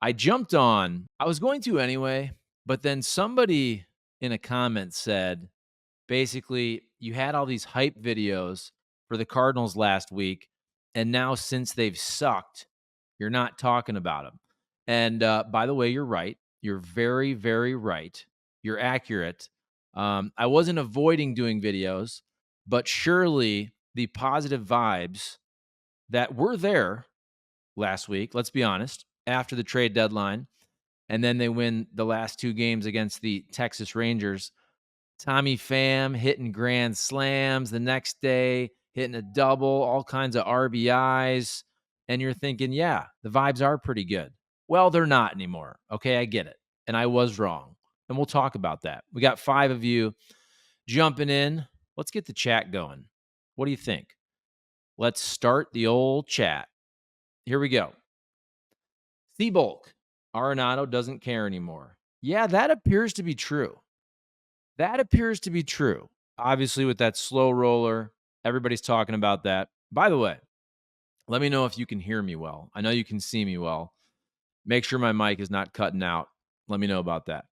I jumped on. I was going to anyway, but then somebody in a comment said, basically, you had all these hype videos for the Cardinals last week, and now since they've sucked, you're not talking about them. And by the way, you're right. You're very, very right. You're accurate. I wasn't avoiding doing videos, but surely the positive vibes that were there last week, let's be honest, after the trade deadline, and then they win the last two games against the Texas Rangers. Tommy Pham hitting grand slams the next day, hitting a double, all kinds of RBIs. And you're thinking, yeah, the vibes are pretty good. Well, they're not anymore. Okay, I get it. And I was wrong. And we'll talk about that. We got 5 of you jumping in. Let's get the chat going. What do you think? Let's start the old chat. Here we go. Seabulk, Arenado doesn't care anymore. Yeah, that appears to be true. That appears to be true. Obviously, with that slow roller, everybody's talking about that. By the way, let me know if you can hear me well. I know you can see me well. Make sure my mic is not cutting out. Let me know about that.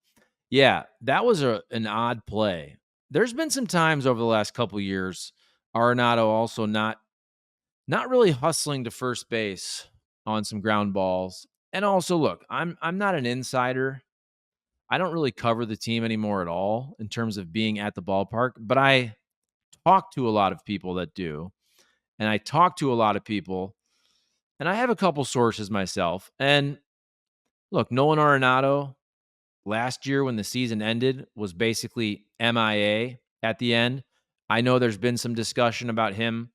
Yeah, that was an odd play. There's been some times over the last couple of years, Arenado also not really hustling to first base on some ground balls. And also, look, I'm not an insider. I don't really cover the team anymore at all in terms of being at the ballpark, but I talk to a lot of people that do. And I talk to a lot of people, and I have a couple sources myself. And look, Nolan Arenado last year when the season ended was basically MIA at the end. I know there's been some discussion about him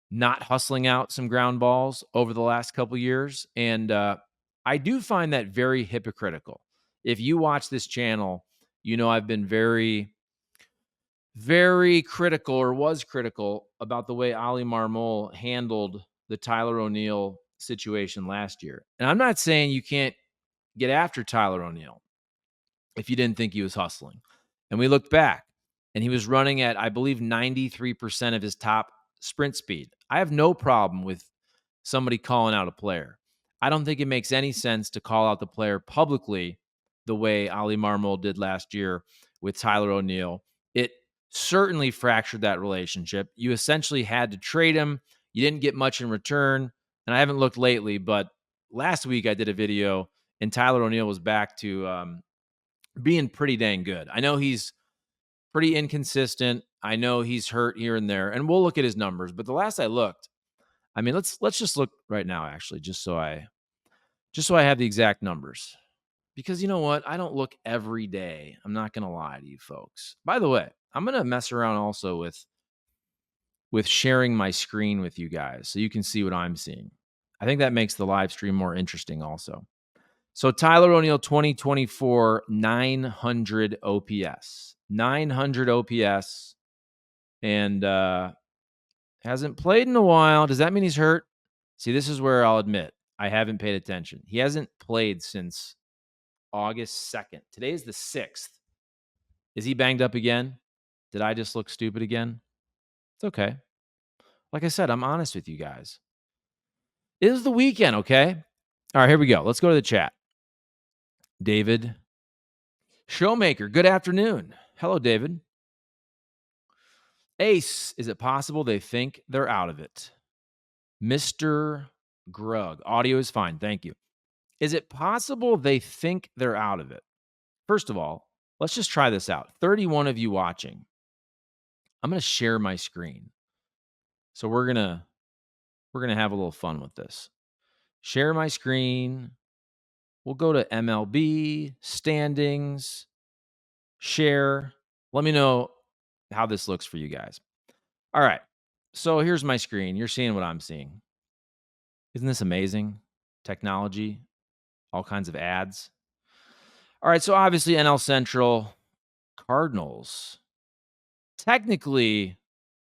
not hustling out some ground balls over the last couple years. And I do find that very hypocritical. If you watch this channel, you know I've been very, very critical or was critical about the way Ali Marmol handled the Tyler O'Neill situation last year. And I'm not saying you can't get after Tyler O'Neill if you didn't think he was hustling. And we looked back and he was running at, I believe, 93% of his top sprint speed. I have no problem with somebody calling out a player. I don't think it makes any sense to call out the player publicly the way Ali Marmol did last year with Tyler O'Neill. It certainly fractured that relationship. You essentially had to trade him. You didn't get much in return. And I haven't looked lately, but last week I did a video and Tyler O'Neill was back to being pretty dang good. I know he's pretty inconsistent. I know he's hurt here and there, and we'll look at his numbers. But the last I looked, I mean, let's just look right now, actually, just so I have the exact numbers. Because you know what? I don't look every day. I'm not gonna lie to you folks. By the way, I'm gonna mess around also with sharing my screen with you guys so you can see what I'm seeing. I think that makes the live stream more interesting also. So Tyler O'Neill, 2024, 900 OPS. 900 OPS. And hasn't played in a while. Does that mean he's hurt? See, this is where I'll admit I haven't paid attention. He hasn't played since August 2nd. Today is the 6th. Is he banged up again? Did I just look stupid again? It's okay. Like I said, I'm honest with you guys. It is the weekend, okay? All right, here we go. Let's go to the chat. David Showmaker, good afternoon. Hello, David. Ace, is it possible they think they're out of it? Mr. Grug, audio is fine. Thank you. Is it possible they think they're out of it? First of all, let's just try this out. 31 of you watching. I'm going to share my screen. So we're going to have a little fun with this. Share my screen. We'll go to MLB, standings, share. Let me know how this looks for you guys. All right. So here's my screen. You're seeing what I'm seeing. Isn't this amazing? Technology, all kinds of ads. All right. So obviously, NL Central, Cardinals, technically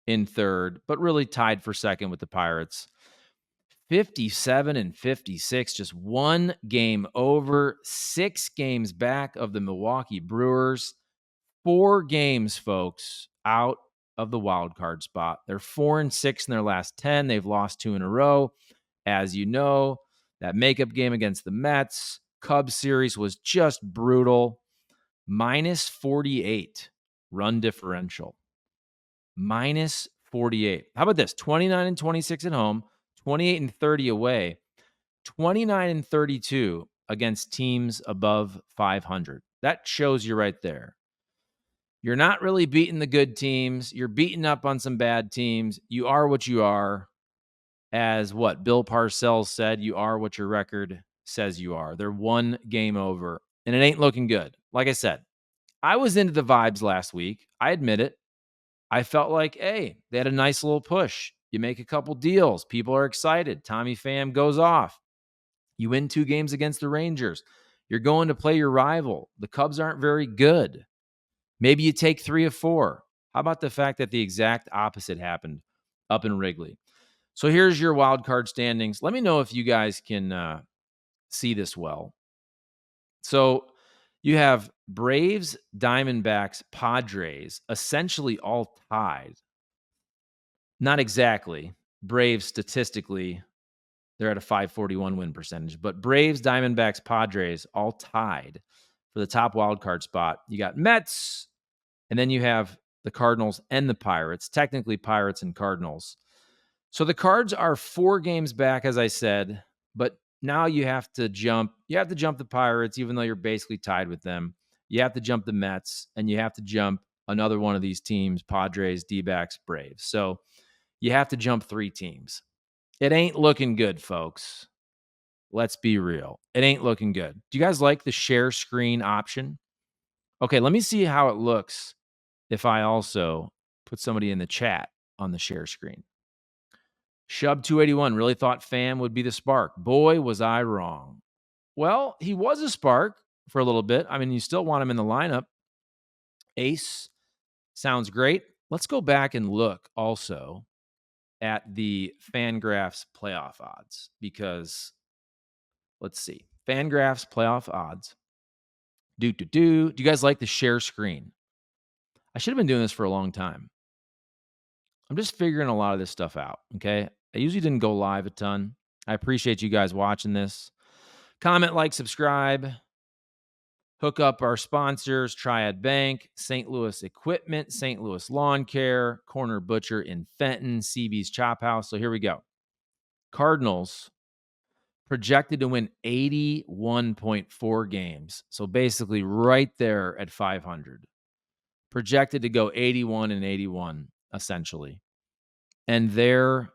in third, but really tied for second with the Pirates. 57 and 56, just one game over, 6 games back of the Milwaukee Brewers. 4 games, folks, out of the wild card spot. They're 4 and 6 in their last 10. They've lost 2 in a row. As you know, That makeup game against the Mets, Cubs series was just brutal. Minus 48 run differential. Minus 48. How about this? 29 and 26 at home, 28 and 30 away, 29 and 32 against teams above 500. That shows you right there. You're not really beating the good teams. You're beating up on some bad teams. You are what you are. As what Bill Parcells said, you are what your record says you are. They're one game over, and it ain't looking good. Like I said, I was into the vibes last week. I admit it. I felt like, hey, they had a nice little push. You make a couple deals. People are excited. Tommy Pham goes off. You win 2 games against the Rangers. You're going to play your rival. The Cubs aren't very good. Maybe you take 3 of 4. How about the fact that the exact opposite happened up in Wrigley? So here's your wild card standings. Let me know if you guys can see this well. So you have Braves, Diamondbacks, Padres, essentially all tied. Not exactly. Braves statistically, they're at a 541 win percentage. But Braves, Diamondbacks, Padres all tied for the top wild card spot. You got Mets, and then you have the Cardinals and the Pirates. Technically, Pirates and Cardinals. So the Cards are 4 games back, as I said, but now you have to jump. You have to jump the Pirates, even though you're basically tied with them. You have to jump the Mets, and you have to jump another one of these teams, Padres, D-backs, Braves. So you have to jump 3 teams. It ain't looking good, folks. Let's be real. It ain't looking good. Do you guys like the share screen option? Okay, let me see how it looks if I also put somebody in the chat on the share screen. Shub281 really thought Pham would be the spark. Boy, was I wrong. Well, he was a spark for a little bit. I mean, you still want him in the lineup. Ace sounds great. Let's go back and look also at the Fangraphs playoff odds because let's see. Fangraphs playoff odds. Do you guys like the share screen? I should have been doing this for a long time. I'm just figuring a lot of this stuff out, okay? I usually didn't go live a ton. I appreciate you guys watching this. Comment, like, subscribe. Hook up our sponsors, Triad Bank, St. Louis Equipment, St. Louis Lawn Care, Corner Butcher in Fenton, CB's Chop House. So here we go. Cardinals projected to win 81.4 games. So basically right there at 500. Projected to go 81 and 81, essentially. And their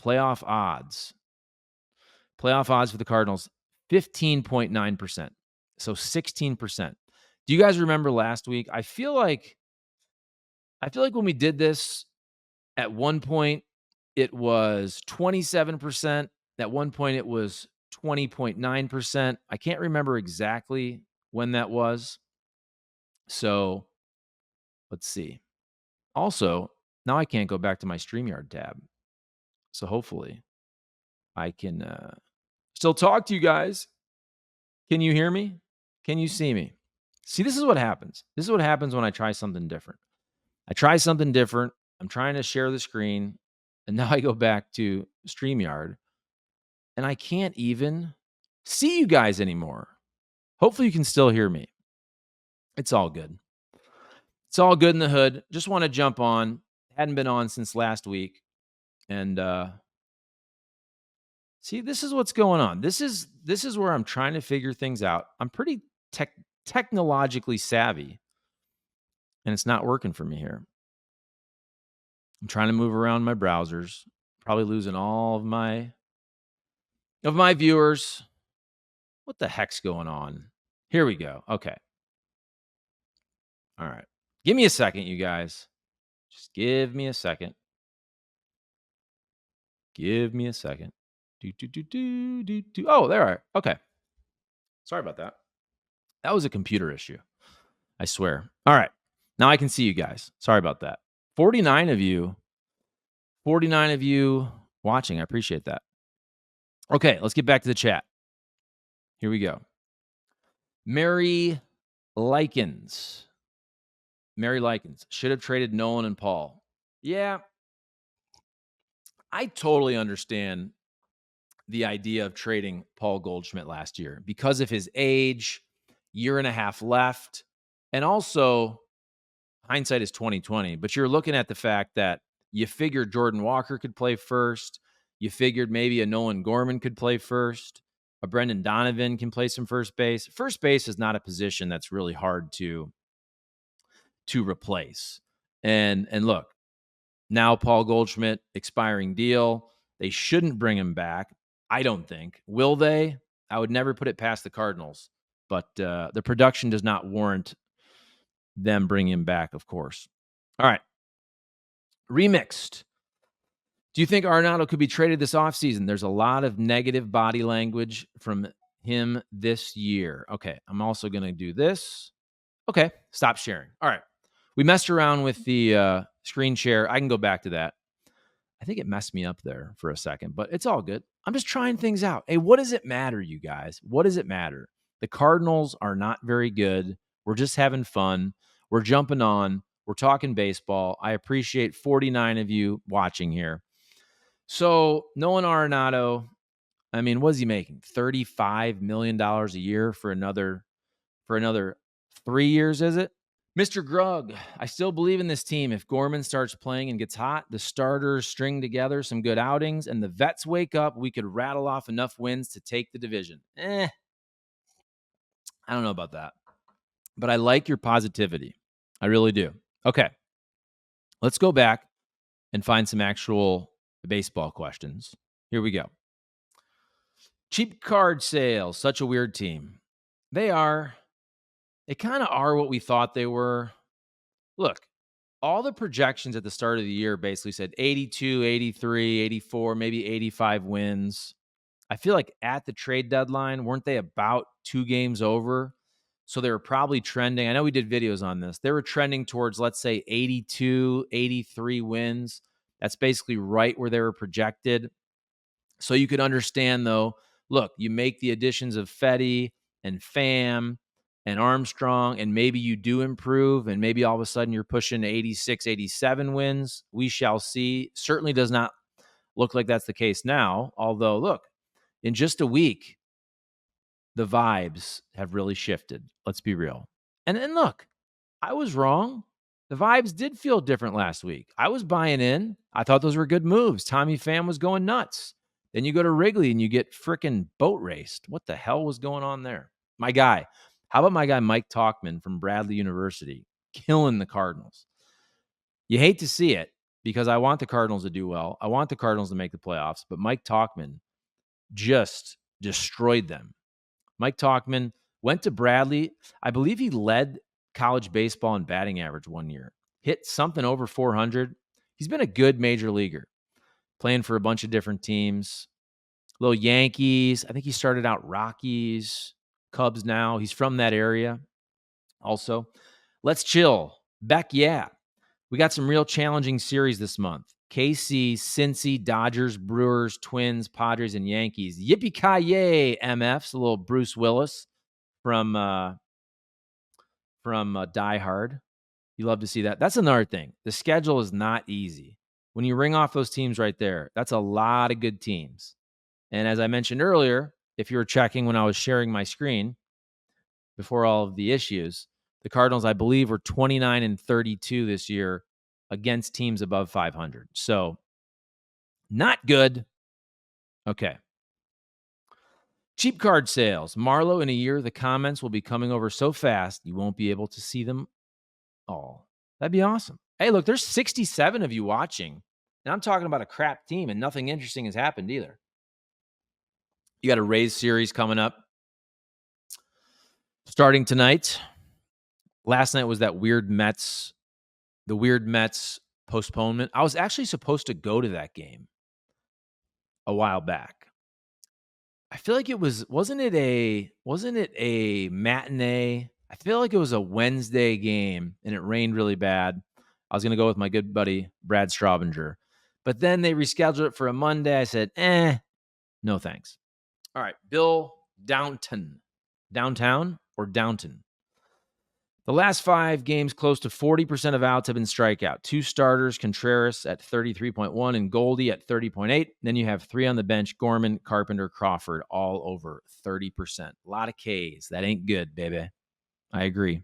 playoff odds for the Cardinals, 15.9%. So 16%. Do you guys remember last week? I feel like when we did this, at one point it was 27%. At one point it was 20.9%. I can't remember exactly when that was. So let's see. Also, now I can't go back to my StreamYard tab. So hopefully I can still talk to you guys. Can you hear me? Can you see me? See, this is what happens. This is what happens when I try something different. I try something different. I'm trying to share the screen. And now I go back to StreamYard and I can't even see you guys anymore. Hopefully you can still hear me. It's all good. It's all good in the hood. Just want to jump on. Hadn't been on since last week. And see, this is what's going on. This is where I'm trying to figure things out. I'm pretty technologically savvy. And it's not working for me here. I'm trying to move around my browsers. Probably losing all of my viewers. What the heck's going on? Here we go. Okay. All right. Give me a second, you guys. Just give me a second. Give me a second. Oh, there are. Okay. Sorry about that. That was a computer issue. I swear. All right. Now I can see you guys. Sorry about that. 49 of you watching. I appreciate that. Okay, let's get back to the chat. Here we go. Mary Likens should have traded Nolan and Paul. Yeah, I totally understand the idea of trading Paul Goldschmidt last year because of his age, year and a half left, and also hindsight is 2020. But you're looking at the fact that you figured Jordan Walker could play first. You figured maybe a Nolan Gorman could play first. A Brendan Donovan can play some first base. First base is not a position that's really hard to replace. And look, now Paul Goldschmidt, expiring deal. They shouldn't bring him back. I don't think. Will they? I would never put it past the Cardinals. But the production does not warrant them bringing him back, of course. All right. Remixed. Do you think Arenado could be traded this offseason? There's a lot of negative body language from him this year. Okay. I'm also going to do this. Okay. Stop sharing. All right. We messed around with the screen share. I can go back to that. I think it messed me up there for a second, but it's all good. I'm just trying things out. Hey, what does it matter, you guys? What does it matter? The Cardinals are not very good. We're just having fun. We're jumping on. We're talking baseball. I appreciate 49 of you watching here. So Nolan Arenado, I mean, what is he making? $35 million a year for another 3 years, is it? Mr. Grug, I still believe in this team. If Gorman starts playing and gets hot, the starters string together some good outings, and the vets wake up, we could rattle off enough wins to take the division. I don't know about that. But I like your positivity. I really do. Okay. Let's go back and find some actual baseball questions. Here we go. Cheap card sales, such a weird team. They kind of are what we thought they were. Look, all the projections at the start of the year basically said 82, 83, 84, maybe 85 wins. I feel like at the trade deadline, weren't they about 2 games over? So they were probably trending. I know we did videos on this. They were trending towards, let's say, 82, 83 wins. That's basically right where they were projected. So you could understand, though, look, you make the additions of Fetty and Pham and Armstrong, and maybe you do improve, and maybe all of a sudden you're pushing 86, 87 wins. We shall see. Certainly does not look like that's the case now. Although, look, in just a week, the vibes have really shifted. Let's be real. And look, I was wrong. The vibes did feel different last week. I was buying in. I thought those were good moves. Tommy Pham was going nuts. Then you go to Wrigley and you get freaking boat raced. What the hell was going on there? My guy. How about my guy Mike Talkman from Bradley University killing the Cardinals? You hate to see it because I want the Cardinals to do well. I want the Cardinals to make the playoffs, but Mike Talkman just destroyed them. Mike Talkman went to Bradley. I believe he led college baseball in batting average one year. Hit something over 400. He's been a good major leaguer, playing for a bunch of different teams. Little Yankees. I think he started out Rockies, Cubs now. He's from that area also. Let's chill. Beck, yeah. We got some real challenging series this month. KC, Cincy, Dodgers, Brewers, Twins, Padres, and Yankees. Yippee-ki-yay, MFs. A little Bruce Willis from Die Hard. You love to see that. That's another thing. The schedule is not easy. When you ring off those teams right there, that's a lot of good teams. And as I mentioned earlier, if you were checking when I was sharing my screen before all of the issues, the Cardinals, I believe, were 29-32 this year against teams above 500. So not good. Okay. Cheap card sales. Marlow, in a year, the comments will be coming over so fast you won't be able to see them all. That'd be awesome. Hey, look, there's 67 of you watching, and I'm talking about a crap team, and nothing interesting has happened either. You got a Rays series coming up starting tonight. Last night was that weird Mets postponement. I was actually supposed to go to that game a while back. I feel like it wasn't it a matinee? I feel like it was a Wednesday game and it rained really bad. I was going to go with my good buddy Brad Straubinger. But then they rescheduled it for a Monday. I said, no thanks. All right, Bill Downton. Downtown or Downton? The last 5 games, close to 40% of outs have been strikeout. 2 starters, Contreras at 33.1 and Goldie at 30.8. Then you have 3 on the bench, Gorman, Carpenter, Crawford, all over 30%. A lot of Ks. That ain't good, baby. I agree.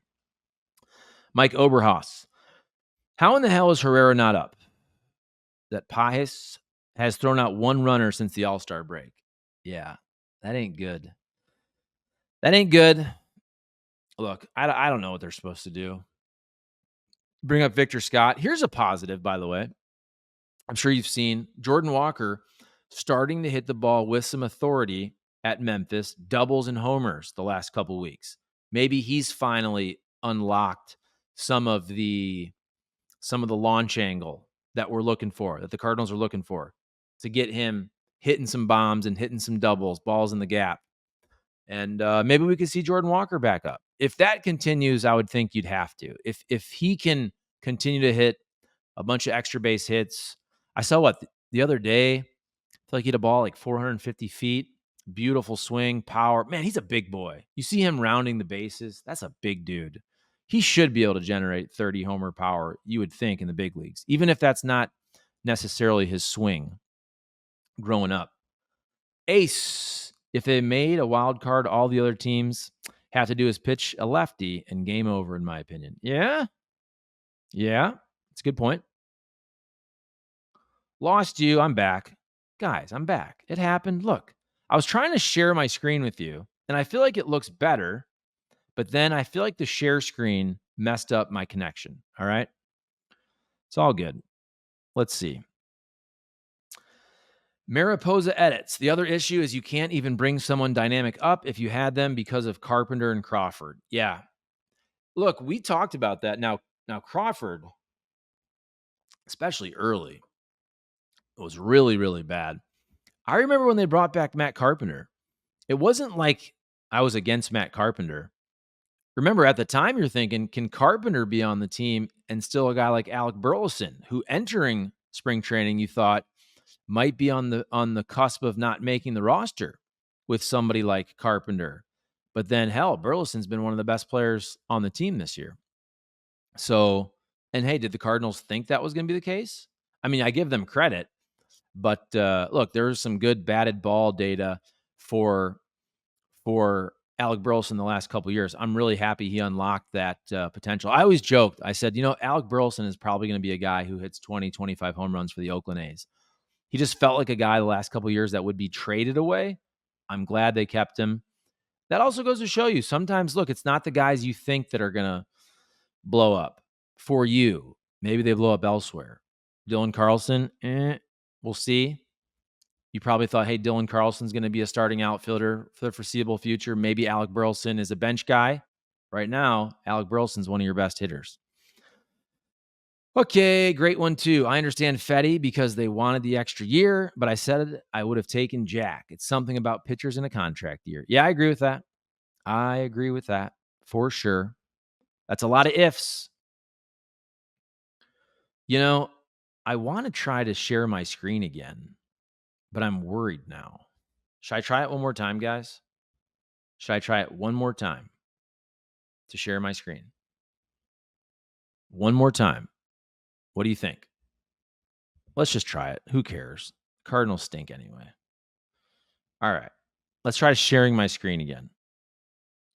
Mike Oberhaus. How in the hell is Herrera not up? That Pajes has thrown out 1 runner since the All-Star break. Yeah, that ain't good. That ain't good. Look, I don't know what they're supposed to do. Bring up Victor Scott. Here's a positive, by the way. I'm sure you've seen Jordan Walker starting to hit the ball with some authority at Memphis, doubles and homers the last couple weeks. Maybe he's finally unlocked some of the launch angle that we're looking for, that the Cardinals are looking for, to get him hitting some bombs and hitting some doubles, balls in the gap. And maybe we could see Jordan Walker back up. If that continues, I would think you'd have to. If he can continue to hit a bunch of extra base hits. I saw the other day, I feel like he hit a ball like 450 feet. Beautiful swing, power. Man, he's a big boy. You see him rounding the bases. That's a big dude. He should be able to generate 30 homer power, you would think, in the big leagues, even if that's not necessarily his swing growing up. Ace, if they made a wild card, all the other teams have to do is pitch a lefty and game over, in my opinion. Yeah. It's a good point. Lost you. I'm back. Guys, I'm back. It happened. Look, I was trying to share my screen with you, and I feel like it looks better, but then I feel like the share screen messed up my connection. All right. It's all good. Let's see. Mariposa edits. The other issue is you can't even bring someone dynamic up if you had them because of Carpenter and Crawford. Yeah. Look, we talked about that. Now Crawford, especially early, it was really, really bad. I remember when they brought back Matt Carpenter. It wasn't like I was against Matt Carpenter. Remember, at the time, you're thinking, can Carpenter be on the team and still a guy like Alec Burleson, who entering spring training you thought might be on the cusp of not making the roster with somebody like Carpenter. But then, hell, Burleson's been one of the best players on the team this year. So, and hey, did the Cardinals think that was going to be the case? I mean, I give them credit, but look, there was some good batted ball data for Alec Burleson the last couple of years. I'm really happy he unlocked that potential. I always joked. I said, Alec Burleson is probably going to be a guy who hits 20, 25 home runs for the Oakland A's. He just felt like a guy the last couple of years that would be traded away. I'm glad they kept him. That also goes to show you sometimes, look, it's not the guys you think that are going to blow up for you. Maybe they blow up elsewhere. Dylan Carlson, we'll see. You probably thought, hey, Dylan Carlson's going to be a starting outfielder for the foreseeable future. Maybe Alec Burleson is a bench guy. Right now, Alec Burleson's one of your best hitters. Okay, great one too. I understand Fetty because they wanted the extra year, but I said I would have taken Jack. It's something about pitchers in a contract year. Yeah, I agree with that. I agree with that for sure. That's a lot of ifs. I want to try to share my screen again, but I'm worried now. Should I try it one more time, guys? Should I try it one more time to share my screen? One more time. What do you think? Let's just try it. Who cares? Cardinals stink anyway. All right. Let's try sharing my screen again.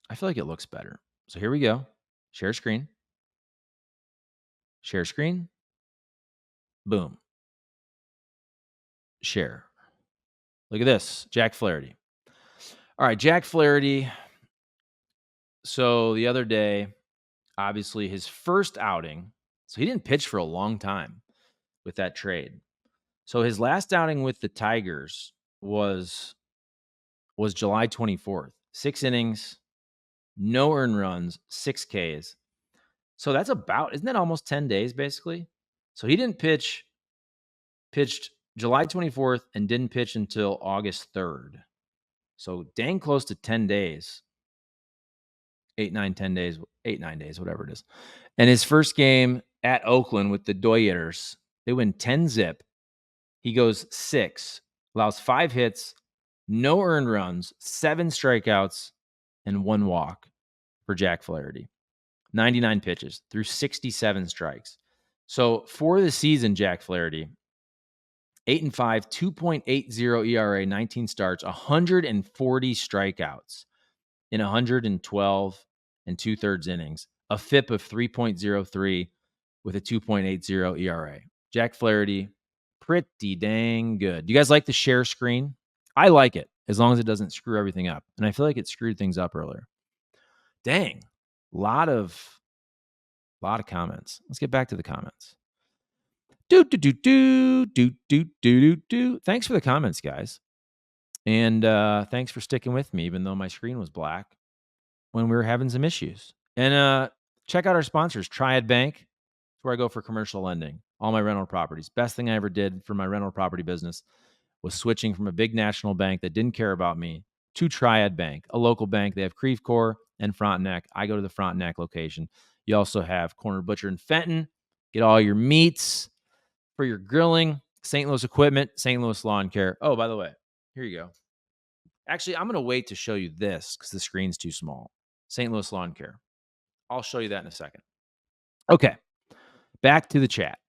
I feel like it looks better. So here we go. Share screen. Share screen. Boom. Share. Look at this. Jack Flaherty. All right. Jack Flaherty. So the other day, obviously his first outing. So he didn't pitch for a long time with that trade. So his last outing with the Tigers was July 24th. 6 innings, no earned runs, 6 Ks. So that's isn't that almost 10 days basically? So he didn't pitched July 24th and didn't pitch until August 3rd. So dang close to 10 days. 8, 9, 10 days, 8, 9 days, whatever it is. And his first game at Oakland with the Doyers, they win 10-zip. He goes 6, allows 5 hits, no earned runs, 7 strikeouts, and 1 walk for Jack Flaherty. 99 pitches through 67 strikes. So for the season, Jack Flaherty, 8-5, 2.80 ERA, 19 starts, 140 strikeouts in 112 and 2/3 innings, a FIP of 3.03 with a 2.80 ERA. Jack Flaherty, pretty dang good. Do you guys like the share screen? I like it as long as it doesn't screw everything up. And I feel like it screwed things up earlier. Dang, lot of comments. Let's get back to the comments. Thanks for the comments, guys. And thanks for sticking with me, even though my screen was black when we were having some issues. And check out our sponsors, Triad Bank. It's where I go for commercial lending, all my rental properties. Best thing I ever did for my rental property business was switching from a big national bank that didn't care about me to Triad Bank, a local bank. They have Creve Coeur and Frontenac. I go to the Frontenac location. You also have Corner Butcher in Fenton. Get all your meats for your grilling. St. Louis Equipment, St. Louis Lawn Care. Oh, by the way, here you go. Actually, I'm going to wait to show you this because the screen's too small. St. Louis Lawn Care. I'll show you that in a second. Okay, back to the chat.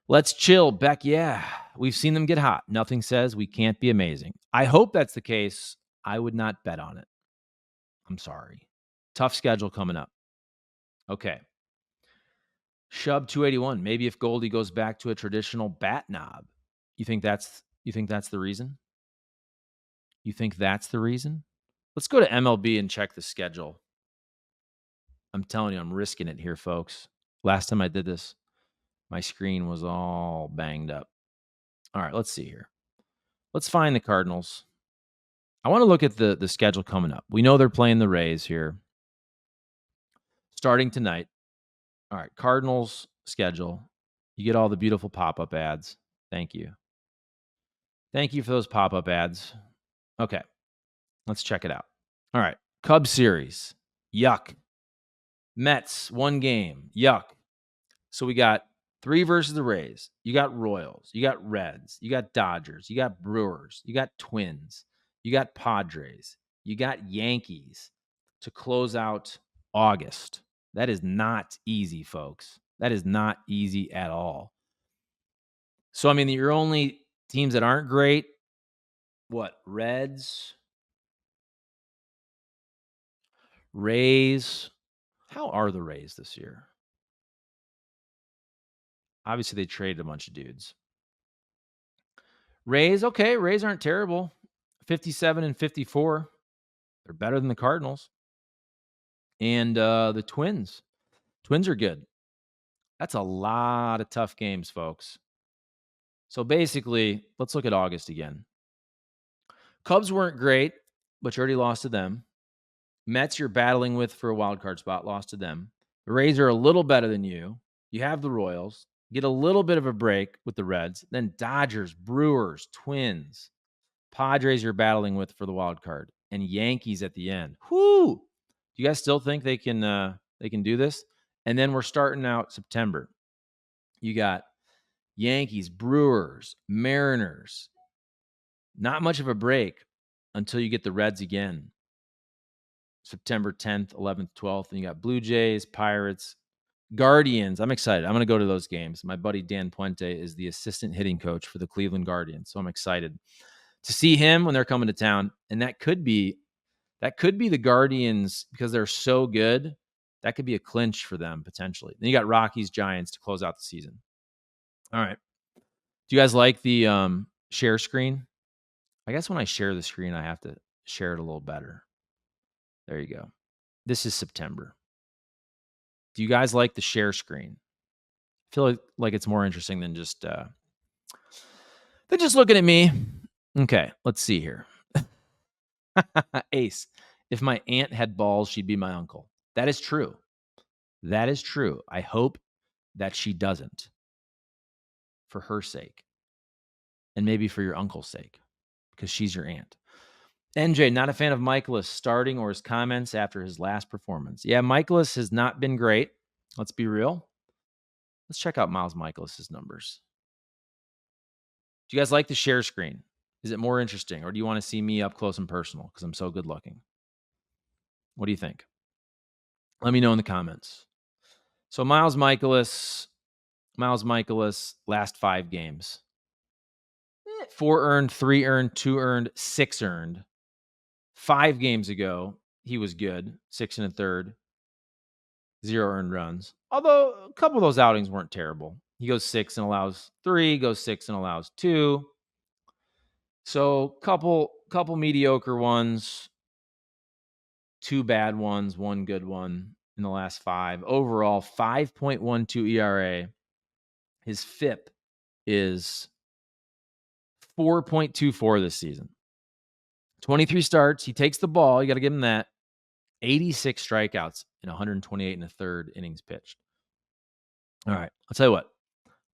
Let's chill, Beck. Yeah, we've seen them get hot. Nothing says we can't be amazing. I hope that's the case. I would not bet on it. I'm sorry. Tough schedule coming up. Okay. Shub 281. Maybe if Goldie goes back to a traditional bat knob. You think that's the reason? You think that's the reason? Let's go to MLB and check the schedule. I'm telling you, I'm risking it here, folks. Last time I did this, my screen was all banged up. All right, let's see here. Let's find the Cardinals. I want to look at the schedule coming up. We know they're playing the Rays here starting tonight. All right, Cardinals schedule. You get all the beautiful pop-up ads. Thank you. Thank you for those pop-up ads. Okay, let's check it out. All right, Cubs series. Yuck. Mets, 1 game. Yuck. So we got 3 versus the Rays. You got Royals. You got Reds. You got Dodgers. You got Brewers. You got Twins. You got Padres. You got Yankees to close out August. That is not easy, folks. That is not easy at all. So, I mean, your only teams that aren't great, what? Reds, Rays. How are the Rays this year? Obviously, they traded a bunch of dudes. Rays, okay. Rays aren't terrible. 57 and 54. They're better than the Cardinals. And the Twins. Twins are good. That's a lot of tough games, folks. So basically, let's look at August again. Cubs weren't great, but you already lost to them. Mets you're battling with for a wild card spot, lost to them. The Rays are a little better than you. You have the Royals. Get a little bit of a break with the Reds. Then Dodgers, Brewers, Twins. Padres you're battling with for the wild card. And Yankees at the end. Whoo! Do you guys still think they can do this? And then we're starting out September. You got Yankees, Brewers, Mariners. Not much of a break until you get the Reds again. September 10th, 11th, 12th. And you got Blue Jays, Pirates, Guardians. I'm excited. I'm going to go to those games. My buddy Dan Puente is the assistant hitting coach for the Cleveland Guardians. So I'm excited to see him when they're coming to town. And that could be the Guardians because they're so good. That could be a clinch for them potentially. Then you got Rockies, Giants to close out the season. All right. Do you guys like the share screen? I guess when I share the screen, I have to share it a little better. There you go. This is September. Do you guys like the share screen? I feel like it's more interesting than just looking at me. Okay, let's see here. Ace, if my aunt had balls, she'd be my uncle. That is true. That is true. I hope that she doesn't for her sake and maybe for your uncle's sake because she's your aunt. NJ, not a fan of Michaelis starting or his comments after his last performance. Yeah, Michaelis has not been great. Let's be real. Let's check out Miles Michaelis' numbers. Do you guys like the share screen? Is it more interesting or do you want to see me up close and personal because I'm so good looking? What do you think? Let me know in the comments. So Miles Michaelis, last 5 games. 4 earned, 3 earned, 2 earned, 6 earned. 5 games ago, he was good. 6 and a third, 0 earned runs. Although a couple of those outings weren't terrible. He goes 6 and allows 3, goes 6 and allows 2. So couple mediocre ones, 2 bad ones, 1 good one in the last 5. Overall, 5.12 ERA. His FIP is 4.24 this season. 23 starts. He takes the ball. You got to give him that. 86 strikeouts in 128 and a third innings pitched. All right. I'll tell you what.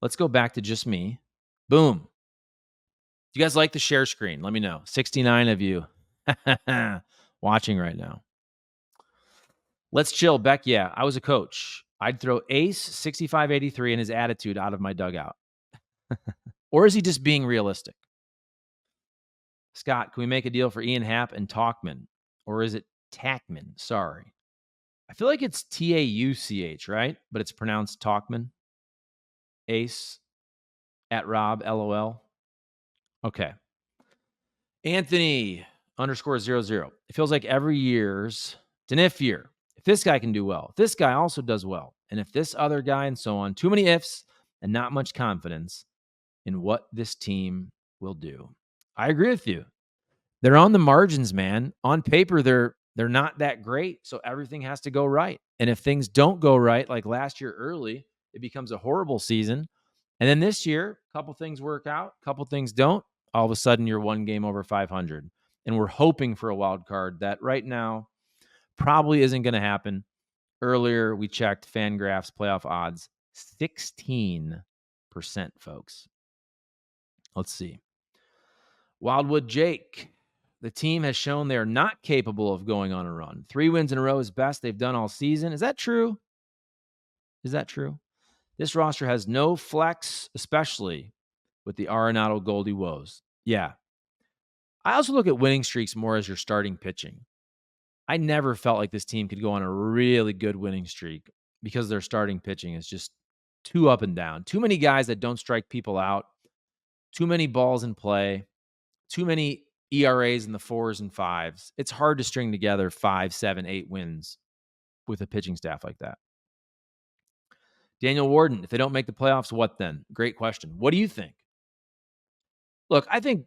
Let's go back to just me. Boom. Do you guys like the share screen? Let me know. 69 of you watching right now. Let's chill. Beck, yeah, I was a coach. I'd throw Ace 6583 and his attitude out of my dugout. Or is he just being realistic? Scott, can we make a deal for Ian Happ and Talkman? Or is it Tackman? Sorry. I feel like it's Tauch, right? But it's pronounced Talkman. Ace at Rob, LOL. Okay. Anthony _00. It feels like every year's it's an if year. If this guy can do well, if this guy also does well, and if this other guy and so on, too many ifs and not much confidence in what this team will do. I agree with you. They're on the margins, man. On paper, they're not that great, so everything has to go right. And if things don't go right, like last year early, it becomes a horrible season. And then this year, a couple things work out, a couple things don't. All of a sudden, you're 1 game over 500. And we're hoping for a wild card that right now probably isn't going to happen. Earlier, we checked Fangraphs playoff odds, 16%, folks. Let's see. Wildwood Jake. The team has shown they're not capable of going on a run. 3 wins in a row is best they've done all season. Is that true? This roster has no flex, especially with the Arenado Goldie woes. Yeah. I also look at winning streaks more as your starting pitching. I never felt like this team could go on a really good winning streak because their starting pitching is just too up and down. Too many guys that don't strike people out. Too many balls in play. Too many ERAs in the 4s and 5s. It's hard to string together 5, 7, 8 wins with a pitching staff like that. Daniel Warden, if they don't make the playoffs, what then? Great question. What do you think? Look, I think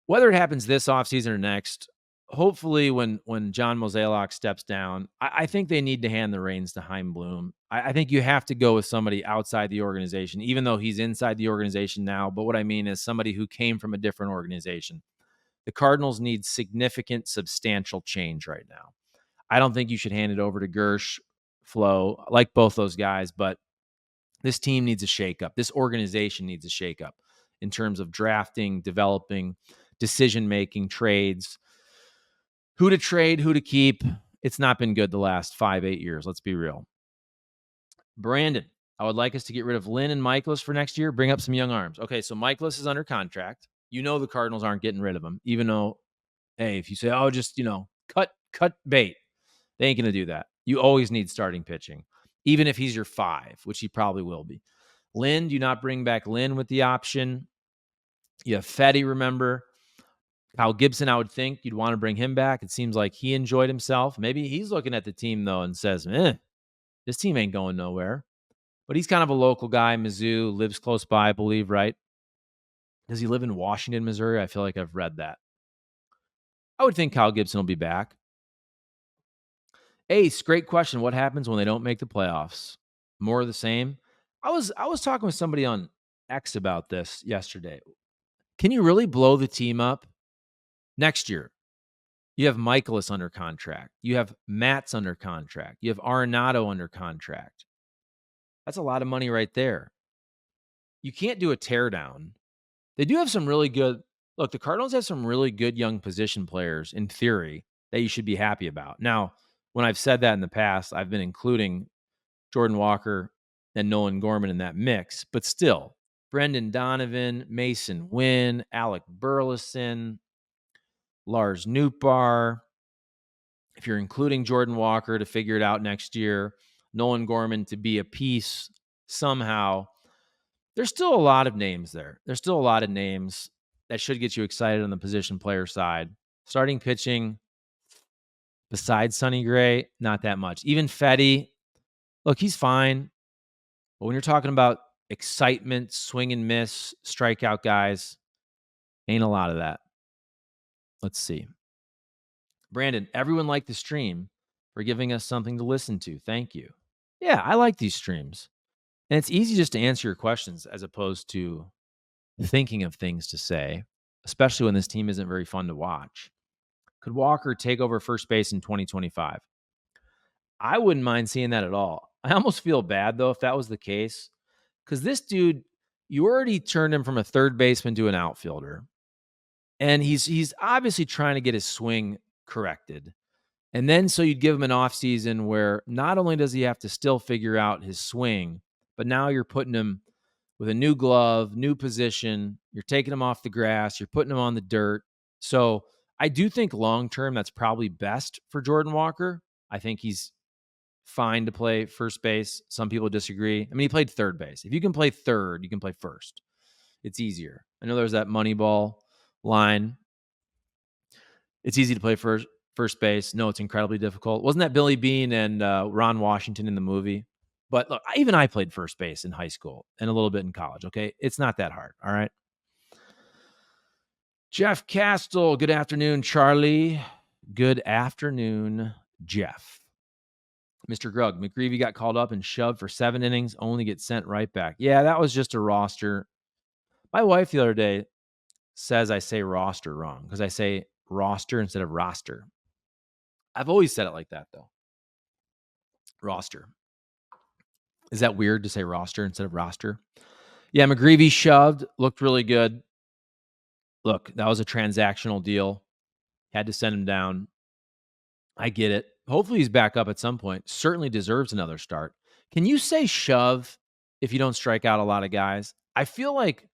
whether it happens this offseason or next, hopefully when John Mozeliak steps down, I think they need to hand the reins to Chaim Bloom. I think you have to go with somebody outside the organization, even though he's inside the organization now. But what I mean is somebody who came from a different organization. The Cardinals need significant, substantial change right now. I don't think you should hand it over to Gersh, Flo. I like both those guys, but this team needs a shakeup. This organization needs a shakeup in terms of drafting, developing, decision-making, trades, who to trade, who to keep. It's not been good the last 5, 8 years. Let's be real. Brandon, I would like us to get rid of Lynn and Michaelis for next year. Bring up some young arms. Okay, so Michaelis is under contract. You know the Cardinals aren't getting rid of him, even though, hey, if you say, oh, just, cut bait, they ain't going to do that. You always need starting pitching, even if he's your 5, which he probably will be. Lynn, do not bring back Lynn with the option. You have Fetty, remember. Kyle Gibson, I would think you'd want to bring him back. It seems like he enjoyed himself. Maybe he's looking at the team, though, and says, this team ain't going nowhere. But he's kind of a local guy. Mizzou, lives close by, I believe, right? Does he live in Washington, Missouri? I feel like I've read that. I would think Kyle Gibson will be back. Ace, great question. What happens when they don't make the playoffs? More of the same? I was talking with somebody on X about this yesterday. Can you really blow the team up next year? You have Michaelis under contract. You have Matz under contract. You have Arenado under contract. That's a lot of money right there. You can't do a teardown. They do have some really good. Look, the Cardinals have some really good young position players in theory that you should be happy about. Now, when I've said that in the past, I've been including Jordan Walker and Nolan Gorman in that mix. But still, Brendan Donovan, Mason Wynn, Alec Burleson, Lars Nootbaar, if you're including Jordan Walker to figure it out next year, Nolan Gorman to be a piece somehow, there's still a lot of names there. There's still a lot of names that should get you excited on the position player side. Starting pitching, besides Sonny Gray, not that much. Even Fetty, look, he's fine. But when you're talking about excitement, swing and miss, strikeout guys, ain't a lot of that. Let's see. Brandon, everyone liked the stream for giving us something to listen to. Thank you. Yeah, I like these streams. And it's easy just to answer your questions as opposed to thinking of things to say, especially when this team isn't very fun to watch. Could Walker take over first base in 2025? I wouldn't mind seeing that at all. I almost feel bad, though, if that was the case, because this dude, you already turned him from a third baseman to an outfielder. And he's obviously trying to get his swing corrected. And then so you'd give him an offseason where not only does he have to still figure out his swing, but now you're putting him with a new glove, new position. You're taking him off the grass. You're putting him on the dirt. So I do think long term that's probably best for Jordan Walker. I think he's fine to play first base. Some people disagree. I mean, he played third base. If you can play third, you can play first. It's easier. I know there's that Moneyball line. It's easy to play first base. No, it's incredibly difficult. Wasn't that Billy Bean and Ron Washington in the movie? But look, even I played first base in high school and a little bit in college. Okay, it's not that hard. All right. Jeff Castle. Good afternoon, Charlie. Good afternoon, Jeff. Mr. Grug, McGreevy got called up and shoved for 7 innings, only get sent right back. Yeah, that was just a roster. My wife the other day says I say roster wrong because I say roster instead of roster. I've always said it like that, though. Roster. Is that weird to say roster instead of roster? Yeah, McGreevy shoved, looked really good. Look, that was a transactional deal. Had to send him down. I get it. Hopefully he's back up at some point. Certainly deserves another start. Can you say shove if you don't strike out a lot of guys? I feel like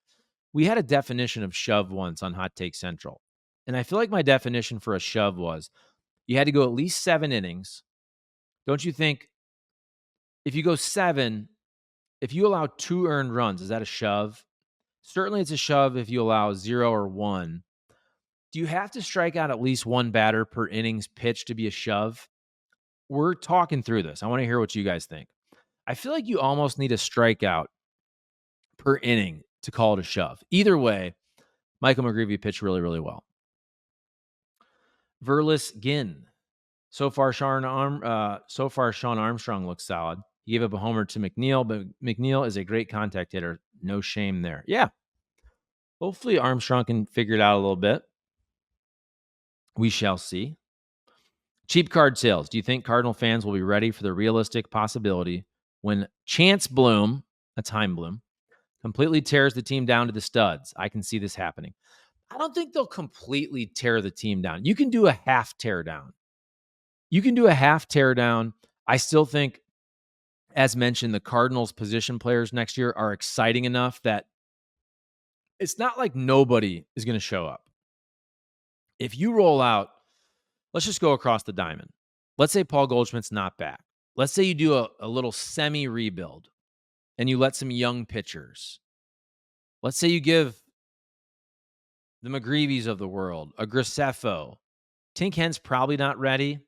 we had a definition of shove once on Hot Take Central. And I feel like my definition for a shove was you had to go at least 7 innings. Don't you think if you go 7, if you allow 2 earned runs, is that a shove? Certainly it's a shove if you allow 0 or 1. Do you have to strike out at least 1 batter per innings pitched to be a shove? We're talking through this. I want to hear what you guys think. I feel like you almost need a strikeout per inning to call it a shove. Either way, Michael McGreevy pitched really, really well. Verlis Ginn. So far, Sean Armstrong looks solid. He gave up a homer to McNeil, but McNeil is a great contact hitter. No shame there. Yeah. Hopefully Armstrong can figure it out a little bit. We shall see. Cheap card sales. Do you think Cardinal fans will be ready for the realistic possibility when Chance Bloom, that's Heim Bloom, completely tears the team down to the studs? I can see this happening. I don't think they'll completely tear the team down. You can do a half tear down. I still think, as mentioned, the Cardinals position players next year are exciting enough that it's not like nobody is going to show up. If you roll out, let's just go across the diamond. Let's say Paul Goldschmidt's not back. Let's say you do a little semi-rebuild and you let some young pitchers. Let's say you give the McGreevies of the world a Graceffo. Tink Hen's probably not ready.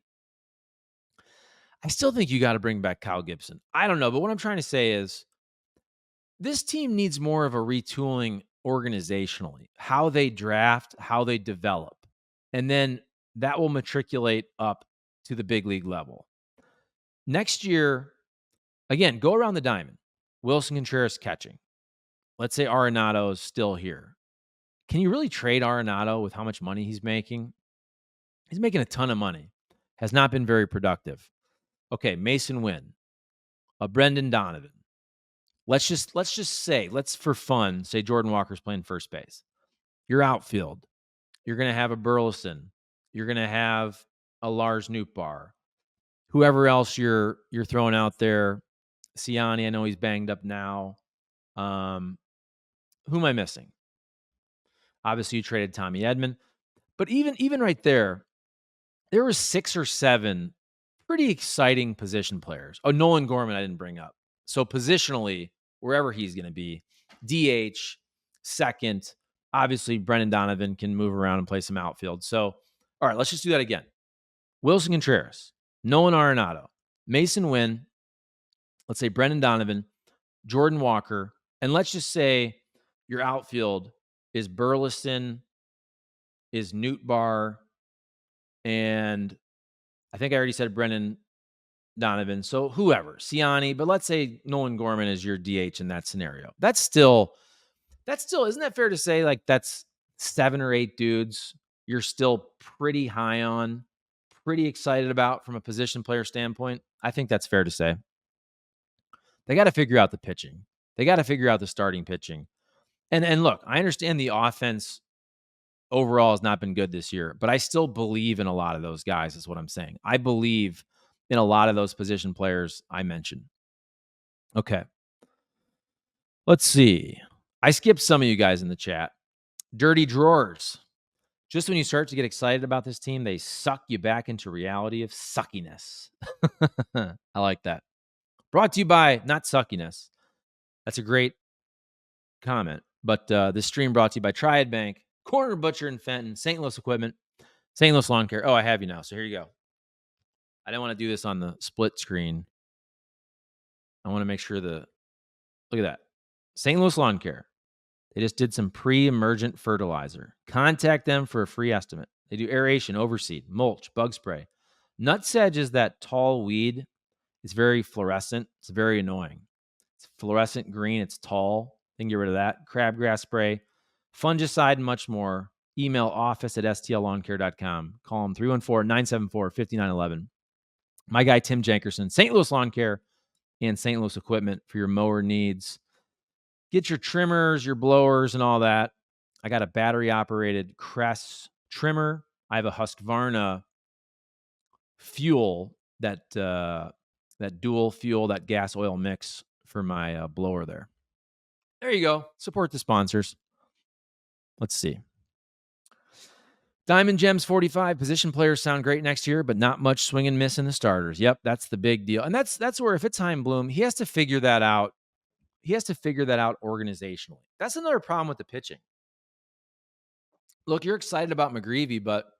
I still think you got to bring back Kyle Gibson. I don't know, but what I'm trying to say is this team needs more of a retooling organizationally, how they draft, how they develop, and then that will matriculate up to the big league level. Next year, again, go around the diamond. Wilson Contreras catching. Let's say Arenado is still here. Can you really trade Arenado with how much money he's making? He's making a ton of money. Has not been very productive. Okay, Mason Wynn, a Brendan Donovan. Let's just say, for fun, say Jordan Walker's playing first base. Your outfield, you're going to have a Burleson. You're going to have a Lars Nootbaar. Whoever else you're throwing out there. Siani, I know he's banged up now. Who am I missing? Obviously, you traded Tommy Edman. But even right there, there were 6 or 7 pretty exciting position players. Oh, Nolan Gorman I didn't bring up. So positionally, wherever he's going to be, DH, second. Obviously, Brendan Donovan can move around and play some outfield. So, all right, let's just do that again. Wilson Contreras, Nolan Arenado, Mason Wynn, let's say Brendan Donovan, Jordan Walker, and let's just say your outfield is Burleson, is Newt Barr, and I think I already said Brendan Donovan. So whoever, Siani, but let's say Nolan Gorman is your DH in that scenario. That's still, isn't that fair to say? Like that's 7 or 8 dudes you're still pretty high on, pretty excited about from a position player standpoint. I think that's fair to say. They got to figure out the pitching. They got to figure out the starting pitching. And look, I understand the offense overall has not been good this year, but I still believe in a lot of those guys, is what I'm saying. I believe in a lot of those position players I mentioned. Okay. Let's see. I skipped some of you guys in the chat. Dirty drawers. Just when you start to get excited about this team, they suck you back into reality of suckiness. I like that. Brought to you by not suckiness. That's a great comment. But this stream brought to you by Triad Bank, Corner Butcher in Fenton, St. Louis Equipment, St. Louis Lawn Care. Oh, I have you now. So here you go. I didn't want to do this on the split screen. I want to make sure look at that. St. Louis Lawn Care. They just did some pre-emergent fertilizer. Contact them for a free estimate. They do aeration, overseed, mulch, bug spray. Nutsedge is that tall weed. It's very fluorescent. It's very annoying. It's fluorescent green. It's tall. They can get rid of that. Crabgrass spray, fungicide, and much more. Email office@stlawncare.com. Call them 314-974-5911. My guy, Tim Jankerson, St. Louis Lawn Care and St. Louis Equipment for your mower needs. Get your trimmers, your blowers, and all that. I got a battery-operated Crest trimmer. I have a Husqvarna fuel, that dual fuel, that gas oil mix for my blower there. There you go. Support the sponsors. Let's see. Diamond Gems 45. Position players sound great next year, but not much swing and miss in the starters. Yep, that's the big deal. And that's where, if it's Chaim Bloom, he has to figure that out. He has to figure that out organizationally. That's another problem with the pitching. Look, you're excited about McGreevy, but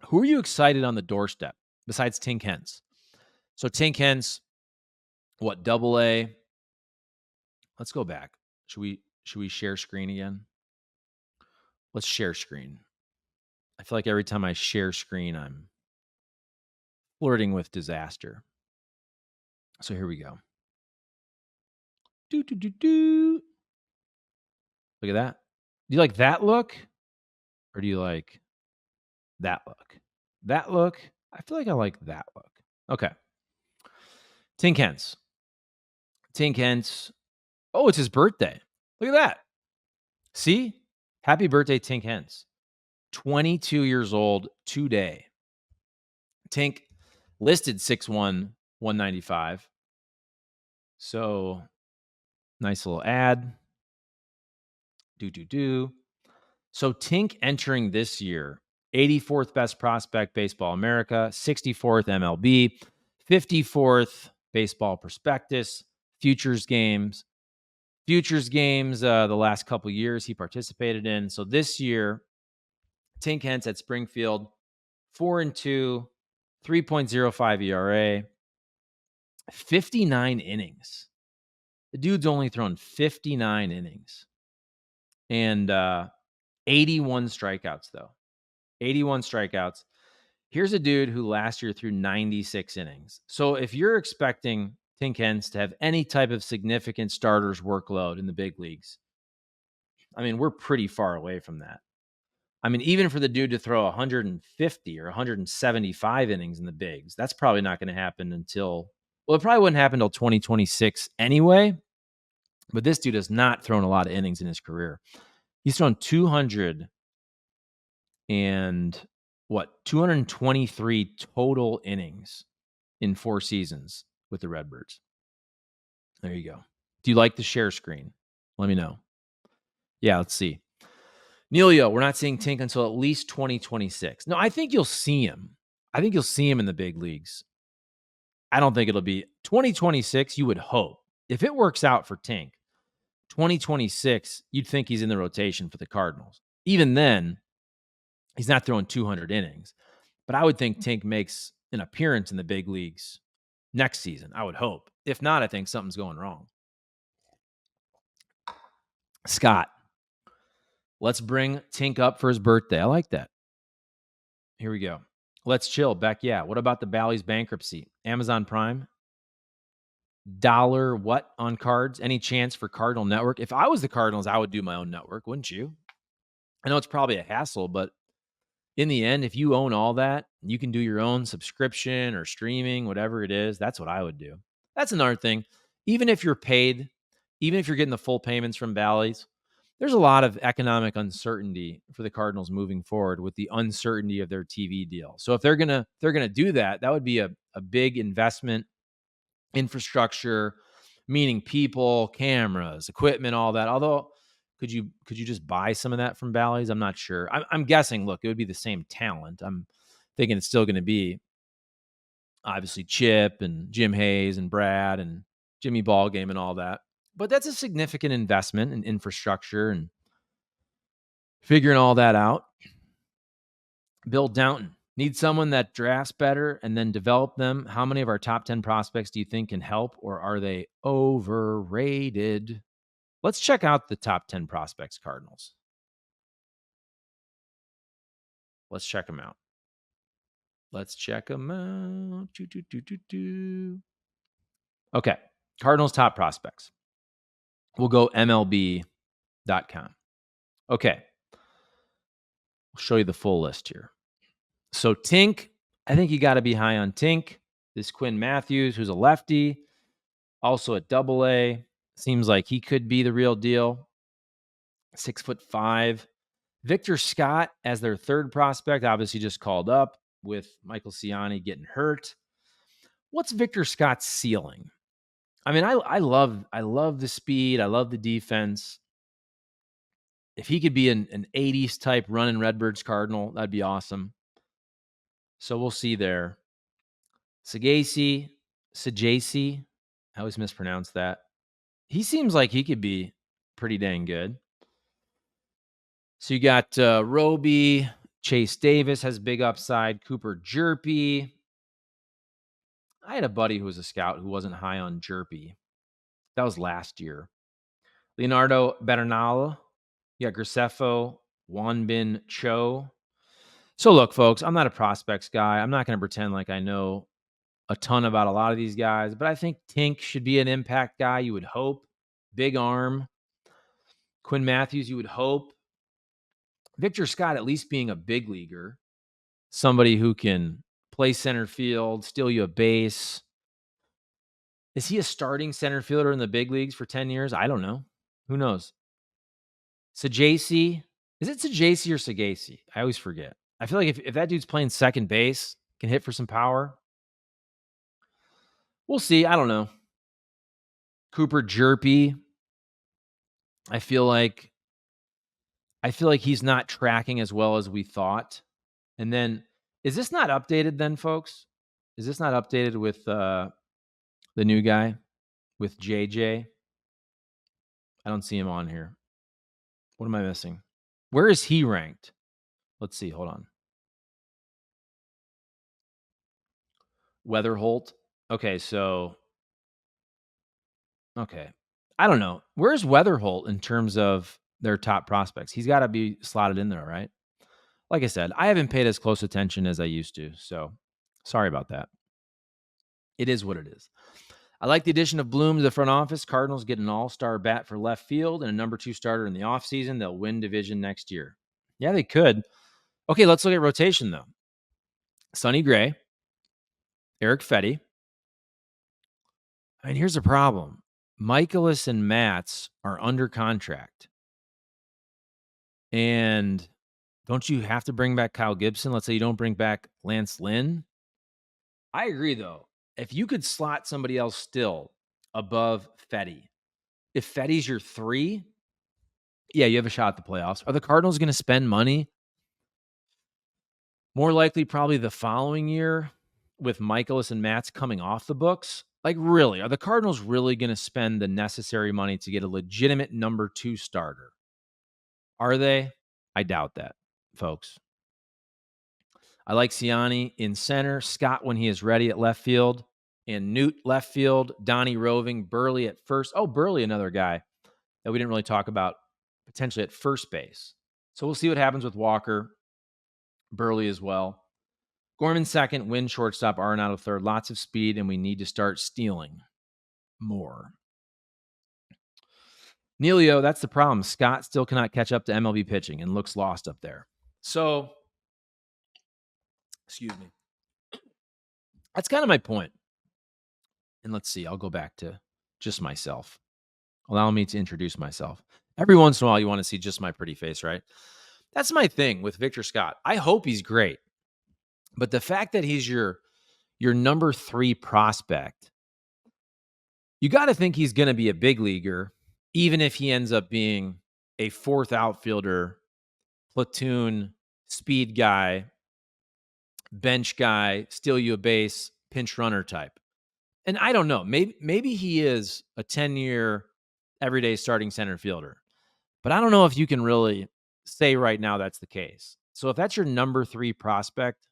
who are you excited on the doorstep besides Tink Hens? So Tink Hens, what, AA? Let's go back. Should we share screen again? Let's share screen. I feel like every time I share screen, I'm flirting with disaster. So here we go. Look at that. Do you like that look? Or do you like that look? That look? I feel like I like that look. Okay. Tink Hens. Tink Hens. Oh, it's his birthday. Look at that. See? Happy birthday, Tink Hens. 22 years old today. Tink listed 6'1", 195. So nice little ad. So Tink entering this year, 84th best prospect, Baseball America, 64th MLB, 54th Baseball Prospectus, Futures Games. The last couple years he participated in. So this year, Tink Hens at Springfield, 4-2, 3.05 ERA, 59 innings. The dude's only thrown 59 innings. And 81 strikeouts, though. 81 strikeouts. Here's a dude who last year threw 96 innings. So if you're expecting Tink Hens to have any type of significant starters workload in the big leagues, I mean, we're pretty far away from that. I mean, even for the dude to throw 150 or 175 innings in the bigs, that's probably not going to happen until, well, it probably wouldn't happen until 2026 anyway. But this dude has not thrown a lot of innings in his career. He's thrown 223 total innings in 4 seasons with the Redbirds. There you go. Do you like the share screen? Let me know. Yeah, let's see. Neilio, we're not seeing Tink until at least 2026. No, I think you'll see him. I think you'll see him in the big leagues. I don't think it'll be 2026. You would hope if it works out for Tink, 2026, you'd think he's in the rotation for the Cardinals. Even then, he's not throwing 200 innings, but I would think Tink makes an appearance in the big leagues next season. I would hope. If not, I think something's going wrong. Scott, let's bring Tink up for his birthday. I like that. Here we go. Let's chill. Beck, yeah. What about the Bally's bankruptcy? Amazon Prime? Dollar what on cards? Any chance for Cardinal Network? If I was the Cardinals, I would do my own network, wouldn't you? I know it's probably a hassle, but in the end, if you own all that, you can do your own subscription or streaming, whatever it is. That's what I would do. That's another thing. Even if you're paid, even if you're getting the full payments from Bally's, there's a lot of economic uncertainty for the Cardinals moving forward with the uncertainty of their TV deal. So if they're gonna do that, that would be a big investment, infrastructure, meaning people, cameras, equipment, all that. Although could you just buy some of that from Bally's? I'm not sure. I'm guessing. Look, it would be the same talent. I'm thinking it's still going to be obviously Chip and Jim Hayes and Brad and Jimmy Ballgame and all that. But that's a significant investment in infrastructure and figuring all that out. Bill Downton, need someone that drafts better and then develop them. How many of our top 10 prospects do you think can help, or are they overrated? Let's check out the top 10 prospects, Cardinals. Let's check them out. Let's check them out. Okay. Cardinals top prospects. We'll go MLB.com. Okay. We'll show you the full list here. So Tink, I think you got to be high on Tink. This Quinn Matthews, who's a lefty, also at AA. Seems like he could be the real deal. 6'5". Victor Scott as their third prospect, obviously just called up with Michael Ciani getting hurt. What's Victor Scott's ceiling? I mean, I love the speed. I love the defense. If he could be an 80s type running Redbirds Cardinal, that'd be awesome. So we'll see there. Sagasi, I always mispronounce that. He seems like he could be pretty dang good. So you got Roby, Chase Davis has big upside, Cooper Jerpy. I had a buddy who was a scout who wasn't high on Jerpy. That was last year. Leonardo Bernal, you got Graceffo, Wanbin Cho. So look, folks, I'm not a prospects guy. I'm not going to pretend like I know a ton about a lot of these guys, but I think Tink should be an impact guy, you would hope. Big arm. Quinn Matthews, you would hope. Victor Scott, at least being a big leaguer, somebody who can play center field, steal you a base. Is he a starting center fielder in the big leagues for 10 years? I don't know. Who knows? Sagasi. Is it Sagasi or Sagasi? I always forget. I feel like if that dude's playing second base, can hit for some power. We'll see. I don't know. Cooper Jerpy. I feel like he's not tracking as well as we thought. And then, is this not updated then, folks? Is this not updated with the new guy, with JJ? I don't see him on here. What am I missing? Where is he ranked? Let's see. Hold on. Weatherholt. Okay, so I don't know. Where's Weatherholt in terms of their top prospects? He's got to be slotted in there, right? Like I said, I haven't paid as close attention as I used to, so sorry about that. It is what it is. I like the addition of Bloom to the front office. Cardinals get an all-star bat for left field and a number 2 starter in the offseason. They'll win division next year. Yeah, they could. Okay, let's look at rotation, though. Sonny Gray, Eric Fetty. I mean, here's the problem. Michaelis and Matz are under contract. And don't you have to bring back Kyle Gibson? Let's say you don't bring back Lance Lynn. I agree, though. If you could slot somebody else still above Fetty, if Fetty's your 3, yeah, you have a shot at the playoffs. Are the Cardinals going to spend money? More likely, probably the following year with Michaelis and Matz coming off the books. Like, really, are the Cardinals really going to spend the necessary money to get a legitimate number 2 starter? Are they? I doubt that, folks. I like Siani in center, Scott when he is ready at left field, and Newt left field, Donnie roving, Burley at first. Oh, Burley, another guy that we didn't really talk about potentially at first base. So we'll see what happens with Walker, Burley as well. Gorman second, Wynn shortstop, Arenado third. Lots of speed, and we need to start stealing more. Neilio, that's the problem. Scott still cannot catch up to MLB pitching and looks lost up there. So, excuse me. That's kind of my point. And let's see, I'll go back to just myself. Allow me to introduce myself. Every once in a while, you want to see just my pretty face, right? That's my thing with Victor Scott. I hope he's great. But the fact that he's your number 3 prospect, you got to think he's going to be a big leaguer, even if he ends up being a 4th outfielder, platoon, speed guy, bench guy, steal you a base, pinch runner type. And I don't know, maybe he is a 10-year everyday starting center fielder. But I don't know if you can really say right now that's the case. So if that's your number 3 prospect,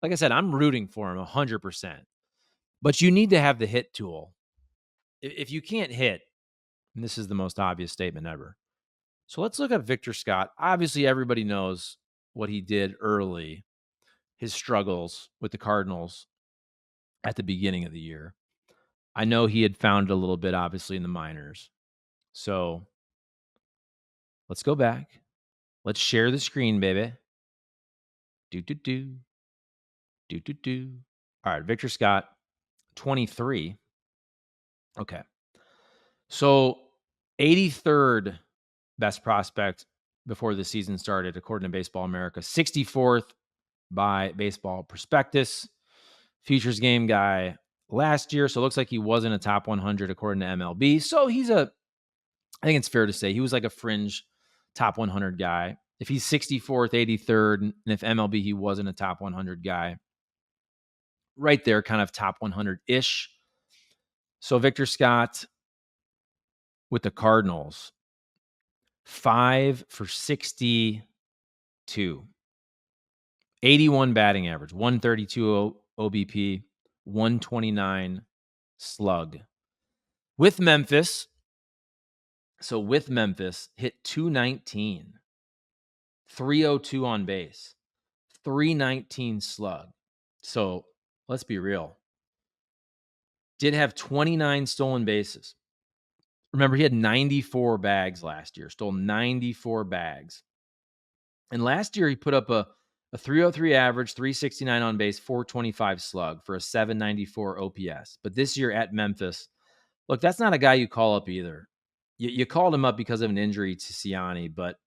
like I said, I'm rooting for him 100%. But you need to have the hit tool. If you can't hit, and this is the most obvious statement ever. So let's look at Victor Scott. Obviously, everybody knows what he did early, his struggles with the Cardinals at the beginning of the year. I know he had found it a little bit, obviously, in the minors. So let's go back. Let's share the screen, baby. Do. All right, Victor Scott, 23. Okay. So 83rd best prospect before the season started, according to Baseball America. 64th by Baseball Prospectus. Futures game guy last year. So it looks like he wasn't a top 100 according to MLB. So I think it's fair to say he was like a fringe top 100 guy. If he's 64th, 83rd, and if MLB, he wasn't a top 100 guy, right there, kind of top 100-ish. So Victor Scott with the Cardinals, 5 for 62, 81 batting average, 132 OBP, 129 slug. With Memphis, hit 219, 302 on base, 319 slug. So let's be real. Did have 29 stolen bases. Remember, he had 94 bags last year, stole 94 bags. And last year, he put up a 303 average, 369 on base, 425 slug for a 794 OPS. But this year at Memphis, look, that's not a guy you call up either. You called him up because of an injury to Siani, but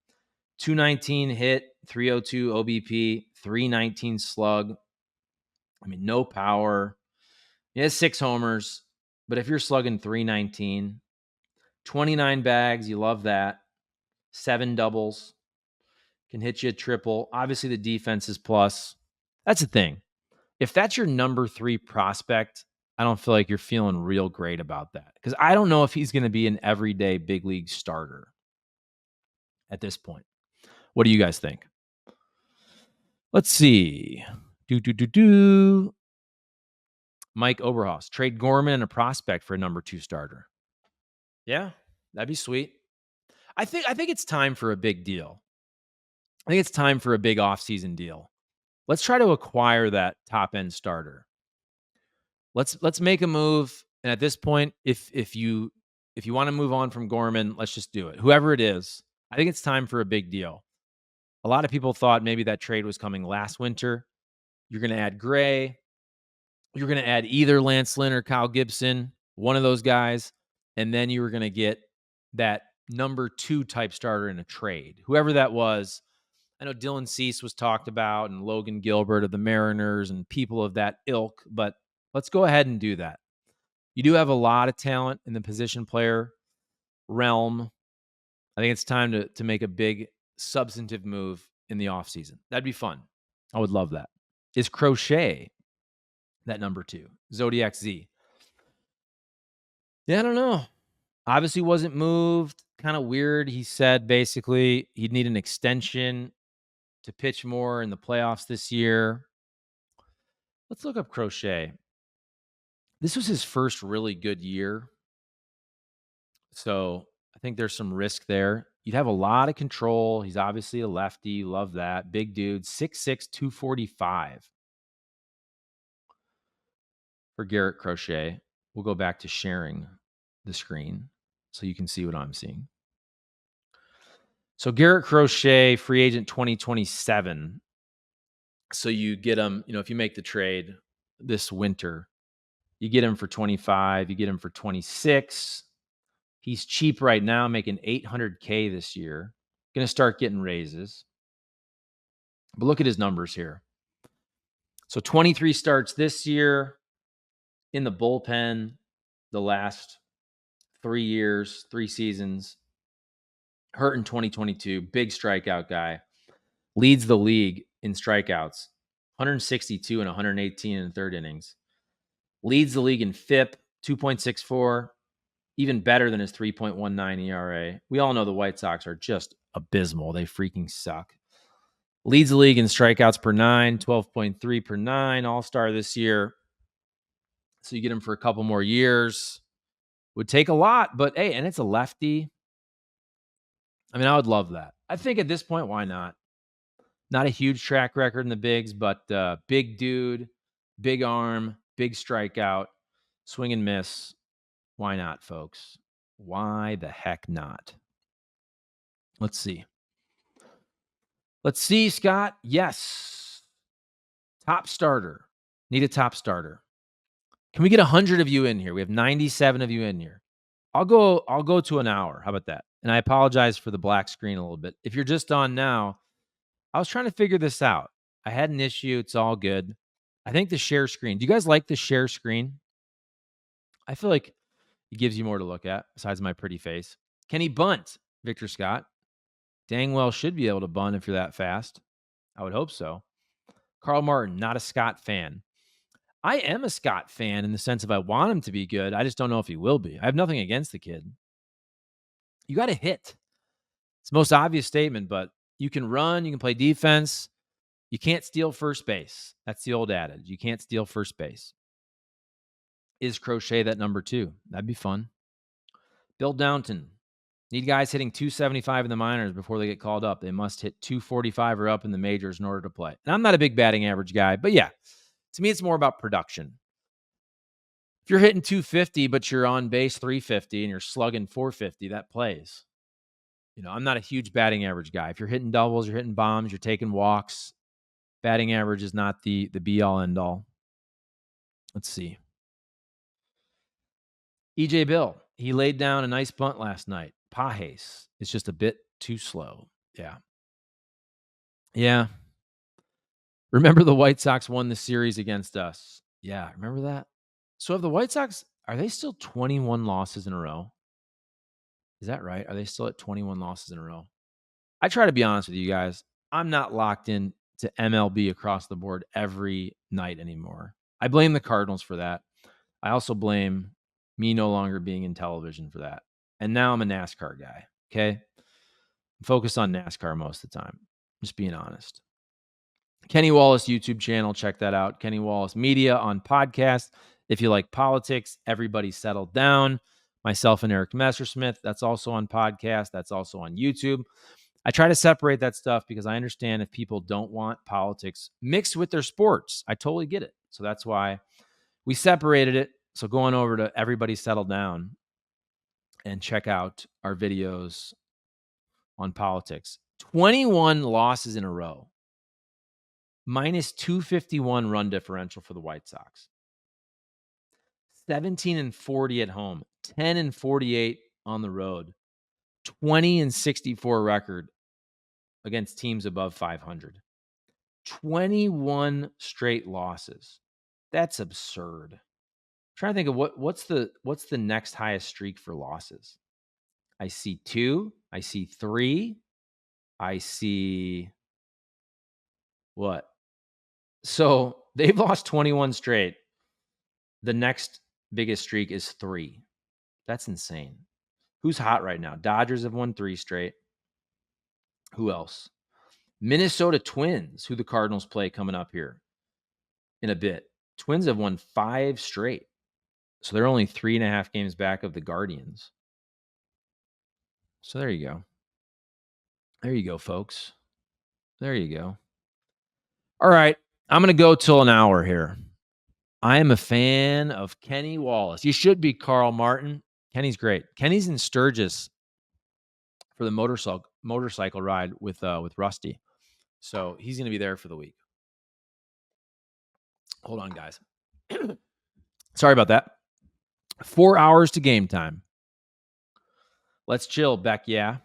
219 hit, 302 OBP, 319 slug. I mean, no power. He has 6 homers, but if you're slugging 319, 29 bags, you love that. 7 doubles, can hit you a triple. Obviously, the defense is plus. That's the thing. If that's your number 3 prospect, I don't feel like you're feeling real great about that because I don't know if he's going to be an everyday big league starter at this point. What do you guys think? Let's see. Mike Oberhaus, trade Gorman and a prospect for a number 2 starter. Yeah, that'd be sweet. I think it's time for a big deal. I think it's time for a big offseason deal. Let's try to acquire that top end starter. Let's make a move. And at this point, if you want to move on from Gorman, let's just do it. Whoever it is, I think it's time for a big deal. A lot of people thought maybe that trade was coming last winter. You're going to add Gray. You're going to add either Lance Lynn or Kyle Gibson, one of those guys, and then you were going to get that number 2 type starter in a trade. Whoever that was, I know Dylan Cease was talked about and Logan Gilbert of the Mariners and people of that ilk, but let's go ahead and do that. You do have a lot of talent in the position player realm. I think it's time to make a big substantive move in the offseason. That'd be fun. I would love that. Is Crochet that number 2? Zodiac Z. Yeah, I don't know. Obviously wasn't moved. Kind of weird. He said basically he'd need an extension to pitch more in the playoffs this year. Let's look up Crochet. This was his first really good year. So I think there's some risk there. You'd have a lot of control. He's obviously a lefty. Love that. Big dude. 6'6", 245 for Garrett Crochet. We'll go back to sharing the screen so you can see what I'm seeing. So Garrett Crochet, free agent 2027. So you get him, if you make the trade this winter, you get him for 25, you get him for 26. He's cheap right now, making $800K this year. Going to start getting raises. But look at his numbers here. So 23 starts this year in the bullpen, the last 3 years, 3 seasons. Hurt in 2022, big strikeout guy. Leads the league in strikeouts, 162 and 118 in the third innings. Leads the league in FIP, 2.64, even better than his 3.19 ERA. We all know the White Sox are just abysmal. They freaking suck. Leads the league in strikeouts per 9, 12.3 per 9, all-star this year. So you get him for a couple more years. Would take a lot, but hey, and it's a lefty. I mean, I would love that. I think at this point, why not? Not a huge track record in the bigs, but big dude, big arm, big strikeout, swing and miss. Why not, folks? Why the heck not? Let's see. Let's see, Scott. Yes. Top starter. Need a top starter. Can we get 100 of you in here? We have 97 of you in here. I'll go to an hour. How about that? And I apologize for the black screen a little bit. If you're just on now, I was trying to figure this out. I had an issue. It's all good. I think the share screen. Do you guys like the share screen? I feel like it gives you more to look at besides my pretty face. Can he bunt? Victor Scott. Dang well should be able to bunt if you're that fast. I would hope so. Carl Martin, not a Scott fan. I am a Scott fan in the sense of I want him to be good. I just don't know if he will be. I have nothing against the kid. You got to hit. It's the most obvious statement, but you can run, you can play defense. You can't steal first base. That's the old adage. You can't steal first base. Is Crochet that number 2? That'd be fun. Bill Downton. Need guys hitting 275 in the minors before they get called up. They must hit 245 or up in the majors in order to play. And I'm not a big batting average guy, but yeah, to me, it's more about production. If you're hitting 250, but you're on base 350 and you're slugging 450, that plays. I'm not a huge batting average guy. If you're hitting doubles, you're hitting bombs, you're taking walks, batting average is not the be-all, end-all. Let's see. EJ Bill, he laid down a nice bunt last night. Pajes is just a bit too slow. Yeah. Yeah. Remember the White Sox won the series against us. Yeah, remember that? So have the White Sox, are they still 21 losses in a row? Is that right? Are they still at 21 losses in a row? I try to be honest with you guys. I'm not locked in to MLB across the board every night anymore. I blame the Cardinals for that. I also blame me no longer being in television for that. And now I'm a NASCAR guy. Okay. I'm focused on NASCAR most of the time. Just being honest. Kenny Wallace YouTube channel. Check that out. Kenny Wallace Media on podcast. If you like politics, Everybody Settled Down. Myself and Eric Messersmith. That's also on podcast. That's also on YouTube. I try to separate that stuff because I understand if people don't want politics mixed with their sports. I totally get it. So that's why we separated it. So going over to Everybody Settle Down and check out our videos on politics. 21 losses in a row. Minus 251 run differential for the White Sox. 17-40 at home. 10-48 on the road. 20-64 record against teams above 500. 21 straight losses. That's absurd. I'm trying to think of what's the next highest streak for losses. I see 2. I see 3. I see what? So they've lost 21 straight. The next biggest streak is 3. That's insane. Who's hot right now? Dodgers have won 3 straight. Who else? Minnesota Twins, who the Cardinals play coming up here in a bit. Twins have won 5 straight. So they're only 3.5 games back of the Guardians. So there you go. There you go, folks. There you go. All right. I'm going to go till an hour here. I am a fan of Kenny Wallace. You should be, Carl Martin. Kenny's great. Kenny's in Sturgis for the motorcycle ride with Rusty. So he's going to be there for the week. Hold on, guys. Sorry about that. 4 hours to game time. Let's chill, Beck. Yeah.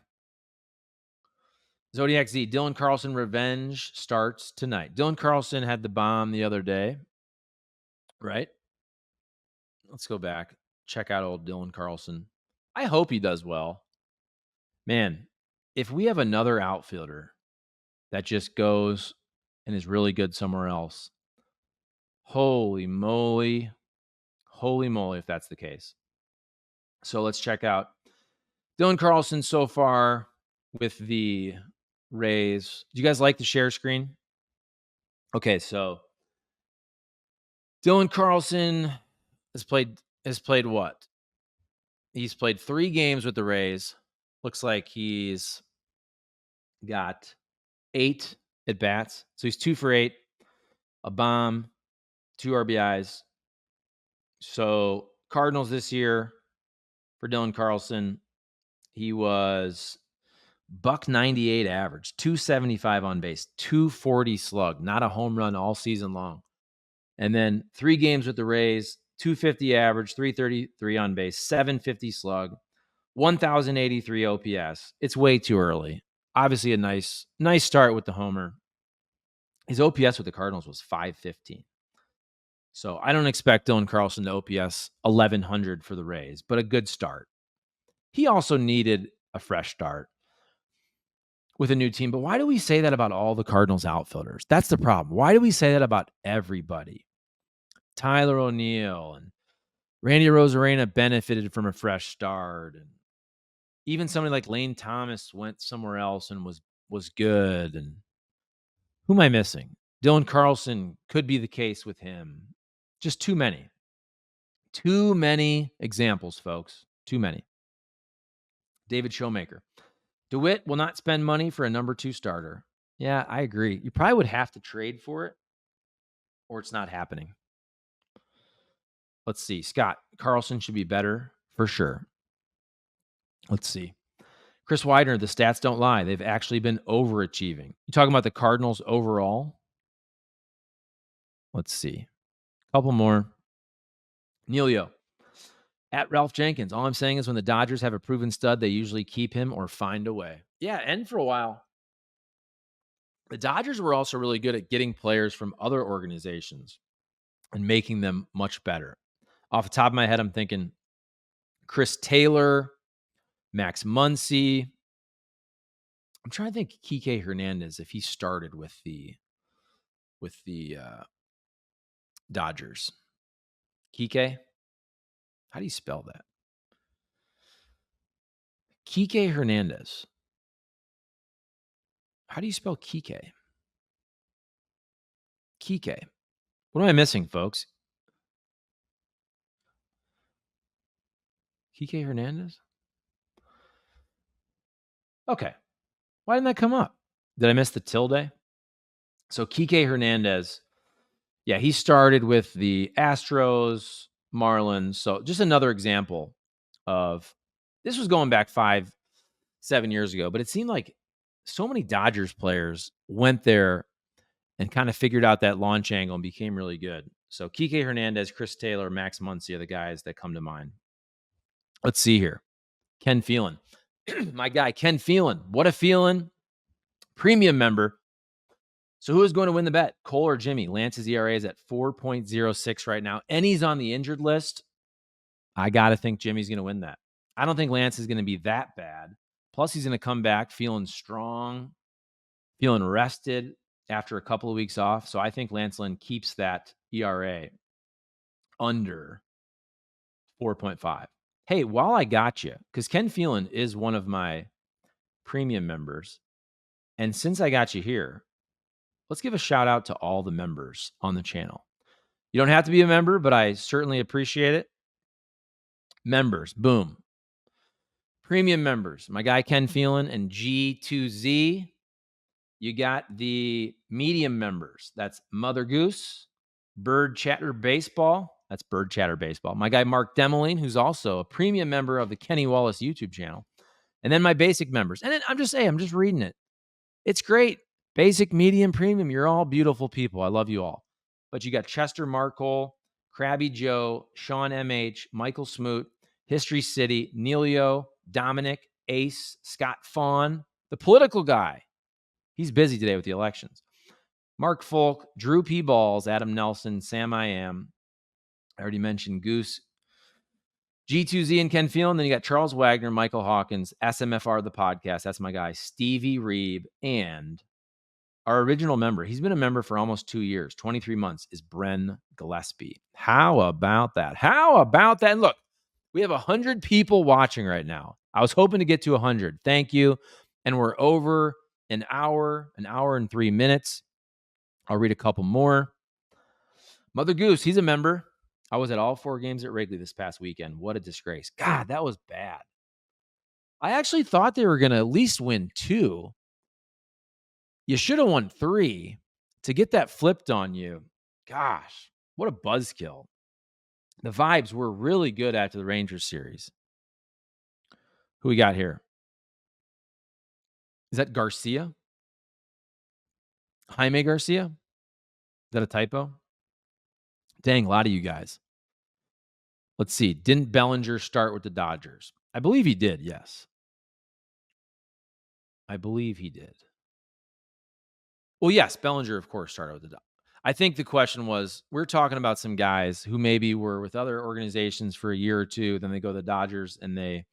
Zodiac Z, Dylan Carlson revenge starts tonight. Dylan Carlson had the bomb the other day, right? Let's go back. Check out old Dylan Carlson. I hope he does well. Man, if we have another outfielder that just goes and is really good somewhere else, holy moly, if that's the case. So let's check out Dylan Carlson so far with the Rays. Do you guys like the share screen? Okay, so Dylan Carlson has played what? He's played 3 games with the Rays. Looks like he's got 8 at bats. So he's 2 for 8, a bomb, 2 RBIs. So Cardinals this year for Dylan Carlson, he was $198 average, 275 on base, 240 slug, not a home run all season long. And then 3 games with the Rays, 250 average, 333 on base, 750 slug, 1,083 OPS. It's way too early. Obviously a nice start with the homer. His OPS with the Cardinals was 515. So I don't expect Dylan Carlson to OPS 1,100 for the Rays, but a good start. He also needed a fresh start with a new team. But why do we say that about all the Cardinals outfielders? That's the problem. Why do we say that about everybody? Tyler O'Neill and Randy Rosarena benefited from a fresh start. And even somebody like Lane Thomas went somewhere else and was good. And who am I missing? Dylan Carlson could be the case with him. Just too many. Too many examples, folks. Too many. David Showmaker. DeWitt will not spend money for a number 2 starter. Yeah, I agree. You probably would have to trade for it, or it's not happening. Let's see. Scott, Carlson should be better for sure. Let's see. Chris Widener, the stats don't lie. They've actually been overachieving. You talking about the Cardinals overall? Let's see. A couple more. Neilio. At Ralph Jenkins. All I'm saying is when the Dodgers have a proven stud, they usually keep him or find a way. Yeah, and for a while, the Dodgers were also really good at getting players from other organizations and making them much better. Off the top of my head, I'm thinking Chris Taylor, Max Muncy. I'm trying to think Kike Hernandez if he started with the Dodgers. Kike? How do you spell that? Kike Hernandez. How do you spell Kike? Kike. What am I missing, folks? Kike Hernandez? Okay. Why didn't that come up? Did I miss the tilde? So Kike Hernandez, yeah, he started with the Astros, Marlins. So just another example of this was going back 5-7 years ago, but it seemed like so many Dodgers players went there and kind of figured out that launch angle and became really good. So Kike Hernandez, Chris Taylor, Max Muncy are the guys that come to mind. Let's see here. Ken Phelan. My guy, Ken Phelan. What a Phelan. Premium member. So who is going to win the bet? Cole or Jimmy? Lance's ERA is at 4.06 right now, and he's on the injured list. I got to think Jimmy's going to win that. I don't think Lance is going to be that bad. Plus, he's going to come back feeling strong, feeling rested. after a couple of weeks off. So I think Lance Lynn keeps that ERA under 4.5. Hey, while I got you, because Ken Phelan is one of my premium members, and since I got you here, let's give a shout out to all the members on the channel. You don't have to be a member, but I certainly appreciate it. Members, boom. Premium members, my guy Ken Phelan and G2Z. You got the medium members. That's Mother Goose, Bird Chatter Baseball. That's Bird Chatter Baseball. My guy Mark Demoline, who's also a premium member of the Kenny Wallace YouTube channel. And then my basic members. And then I'm just reading it. It's great. Basic, medium, premium. You're all beautiful people. I love you all. But you got Chester Markle, Krabby Joe, Sean MH, Michael Smoot, History City, Neilio, Dominic, Ace, Scott Fawn, the political guy. He's busy today with the elections. Mark Folk, Drew P. Balls, Adam Nelson, Sam I Am. I already mentioned Goose, G2Z and Ken Phelan. Then you got Charles Wagner, Michael Hawkins, SMFR, the podcast. That's my guy, Stevie Reeb, and our original member. He's been a member for almost 2 years, 23 months, is Bren Gillespie. How about that? How about that? And look, we have 100 people watching right now. I was hoping to get to 100. Thank you. And we're over an hour and 3 minutes. I'll read a couple more. Mother Goose, he's a member. I was at all 4 games at Wrigley this past weekend. What a disgrace. God, that was bad. I actually thought they were going to at least win 2. You should have won 3 to get that flipped on you. Gosh, what a buzzkill. The vibes were really good after the Rangers series. Who we got here? Is that Garcia? Jaime Garcia? Is that a typo? Dang, a lot of you guys. Let's see. Didn't Bellinger start with the Dodgers? I believe he did, yes. I believe he did. Well, yes, Bellinger, of course, started with the Dodgers. I think the question was, we're talking about some guys who maybe were with other organizations for a year or two, then they go to the Dodgers and they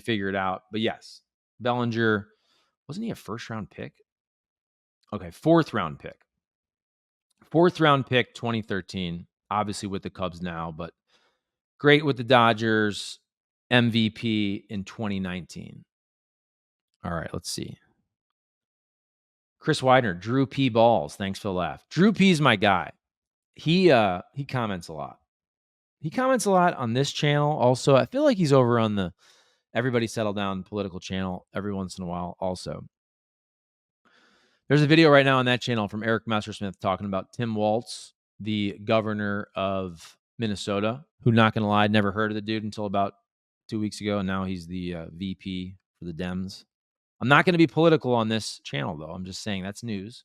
figure it out. But yes, Bellinger, wasn't he a first-round pick? Okay, fourth-round pick. Fourth-round pick, 2013, obviously with the Cubs now, but great with the Dodgers, MVP in 2019. All right, let's see. Chris Widener, Drew P. Balls. Thanks for the laugh. Drew P's my guy. He comments a lot. He comments a lot on this channel. Also, I feel like he's over on the Everybody Settle Down political channel every once in a while. Also, there's a video right now on that channel from Eric Messersmith talking about Tim Walz, the governor of Minnesota, who, not going to lie, never heard of the dude until about 2 weeks ago. And now he's the VP for the Dems. I'm not going to be political on this channel, though. I'm just saying that's news.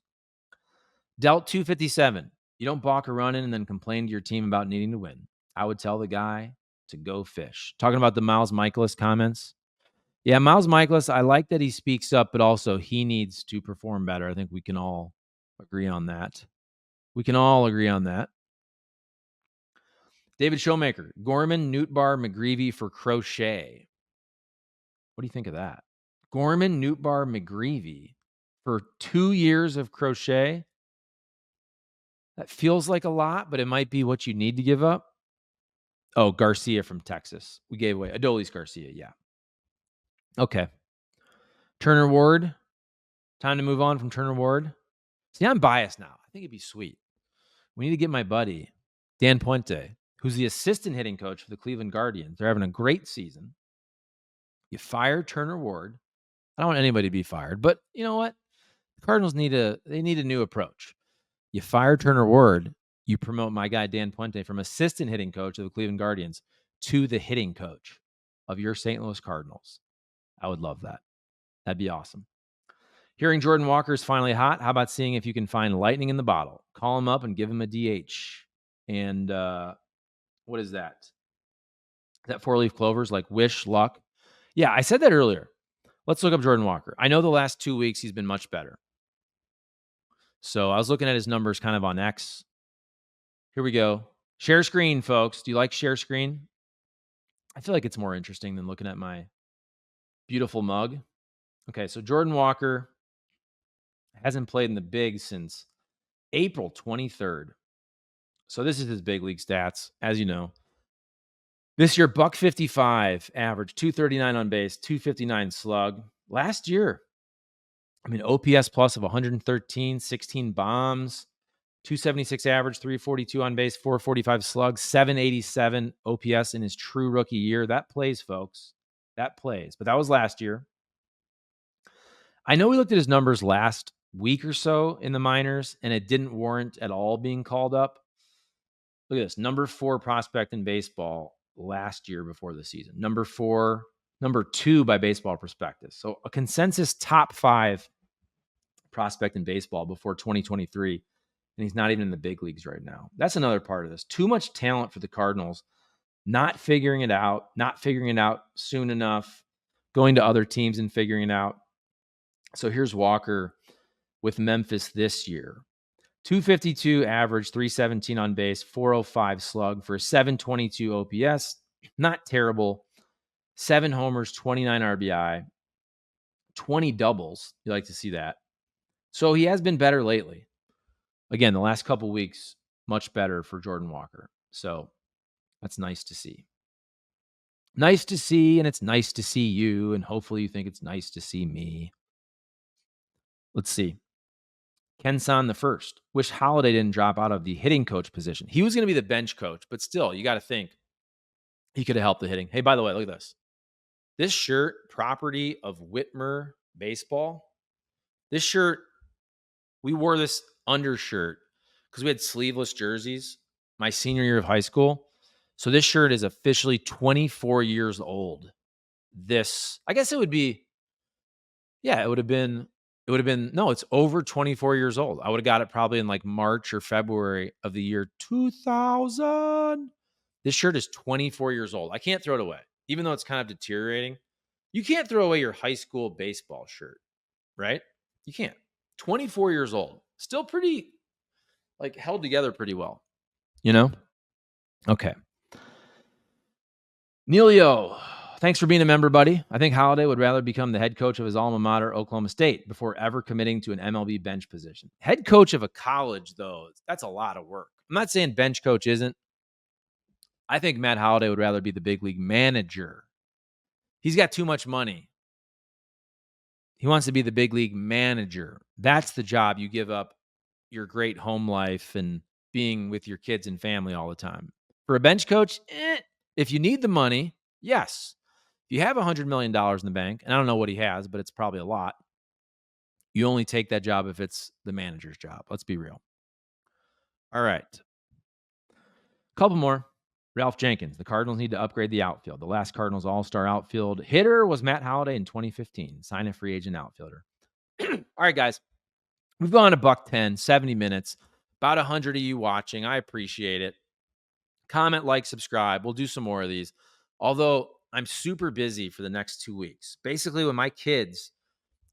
Delt 257. You don't balk a run in and then complain to your team about needing to win. I would tell the guy to go fish. Talking about the Miles Michaelis comments. Yeah, Miles Michaelis, I like that he speaks up, but also he needs to perform better. I think we can all agree on that. David Showmaker. Gorman, Nootbaar, McGreevy for Crochet. What do you think of that? Gorman, Nootbaar, McGreevy for 2 years of Crochet. That feels like a lot, but it might be what you need to give up. Oh, Garcia from Texas. We gave away Adolis Garcia. Yeah. Okay. Turner Ward. Time to move on from Turner Ward. See, I'm biased now. I think it'd be sweet. We need to get my buddy, Dan Puente, who's the assistant hitting coach for the Cleveland Guardians. They're having a great season. You fire Turner Ward. I don't want anybody to be fired, but you know what? The Cardinals need a new approach. You fire Turner Ward, you promote my guy Dan Puente from assistant hitting coach of the Cleveland Guardians to the hitting coach of your St. Louis Cardinals. I would love that. That'd be awesome. Hearing Jordan Walker is finally hot. How about seeing if you can find lightning in the bottle? Call him up and give him a DH. And what is that? Is that 4-leaf clovers like wish, luck? Yeah, I said that earlier. Let's look up Jordan Walker. I know the last 2 weeks he's been much better. So I was looking at his numbers kind of on X. Here we go. Share screen, folks. Do you like share screen? I feel like it's more interesting than looking at my beautiful mug. Okay, so Jordan Walker. Hasn't played in the big since April 23rd. So this is his big league stats, as you know. This year, buck 55 average, 239 on base, 259 slug. Last year, OPS plus of 113, 16 bombs, 276 average, 342 on base, 445 slug, 787 OPS in his true rookie year. That plays, folks. That plays. But that was last year. I know we looked at his numbers last week or so in the minors, and it didn't warrant at all being called up. Look at this. Number 4 prospect in baseball last year before the season. Number 2 by Baseball Prospectus. So a consensus top 5 prospect in baseball before 2023. And he's not even in the big leagues right now. That's another part of this. Too much talent for the Cardinals, not figuring it out soon enough, going to other teams and figuring it out. So here's Walker with Memphis this year. 252 average, 317 on base, 405 slug for 722 OPS. Not terrible. 7 homers, 29 RBI, 20 doubles. You like to see that. So he has been better lately. Again, the last couple weeks, much better for Jordan Walker. So that's nice to see. Nice to see, and it's nice to see you, and hopefully you think it's nice to see me. Let's see. Ken-san the first. Wish Holiday didn't drop out of the hitting coach position. He was going to be the bench coach, but still, you got to think he could have helped the hitting. Hey, by the way, look at this. This shirt, property of Whitmer Baseball. This shirt, we wore this undershirt because we had sleeveless jerseys my senior year of high school. So this shirt is officially 24 years old. I guess it would be, it would have been, no, it's over 24 years old. I would have got it probably in like March or February of the year 2000. This shirt is 24 years old. I can't throw it away, even though it's kind of deteriorating. You can't throw away your high school baseball shirt, right? You can't. 24 years old. Still pretty, held together pretty well, Okay. Neilio, thanks for being a member, buddy. I think Holiday would rather become the head coach of his alma mater, Oklahoma State, before ever committing to an MLB bench position. Head coach of a college, though, that's a lot of work. I'm not saying bench coach isn't. I think Matt Holiday would rather be the big league manager. He's got too much money. He wants to be the big league manager. That's the job you give up your great home life and being with your kids and family all the time. For a bench coach, if you need the money, yes. If you have $100 million in the bank, and I don't know what he has, but it's probably a lot, you only take that job if it's the manager's job. Let's be real. All right. Couple more. Ralph Jenkins. The Cardinals need to upgrade the outfield. The last Cardinals all-star outfield hitter was Matt Holiday in 2015. Sign a free agent outfielder. All right, guys. We've gone to $110, 70 minutes. About 100 of you watching. I appreciate it. Comment, like, subscribe. We'll do some more of these. Although I'm super busy for the next 2 weeks. Basically, when my kids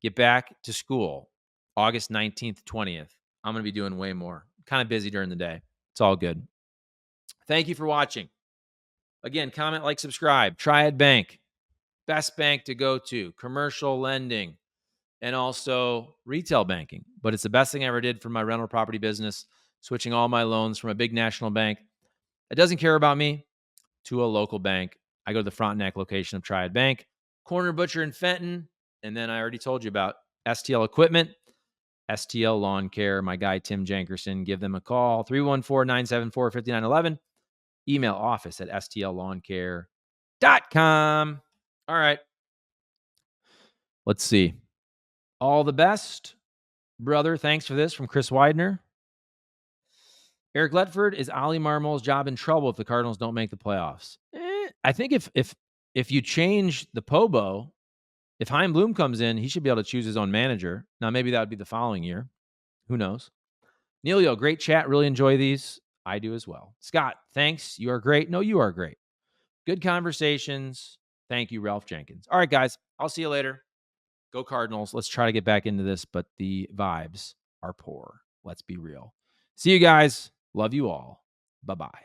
get back to school, August 19th, 20th, I'm going to be doing way more. Kind of busy during the day. It's all good. Thank you for watching. Again, comment, like, subscribe. Triad Bank, best bank to go to. Commercial lending and also retail banking. But it's the best thing I ever did for my rental property business, switching all my loans from a big national bank that doesn't care about me to a local bank. I go to the Frontenac location of Triad Bank, Corner Butcher in Fenton, and then I already told you about STL Equipment, STL Lawn Care, my guy Tim Jankerson. Give them a call, 314-974-5911. Email office at stllawn.com. All right. Let's see. All the best, brother. Thanks for this from Chris Widener. Eric Letford, is Ollie Marmol's job in trouble if the Cardinals don't make the playoffs? I think if you change the Pobo, if Chaim Bloom comes in, he should be able to choose his own manager. Now, maybe that would be the following year. Who knows? Neilio, great chat. Really enjoy these. I do as well. Scott, thanks. You are great. No, you are great. Good conversations. Thank you, Ralph Jenkins. All right, guys. I'll see you later. Go Cardinals. Let's try to get back into this, but the vibes are poor. Let's be real. See you guys. Love you all. Bye-bye.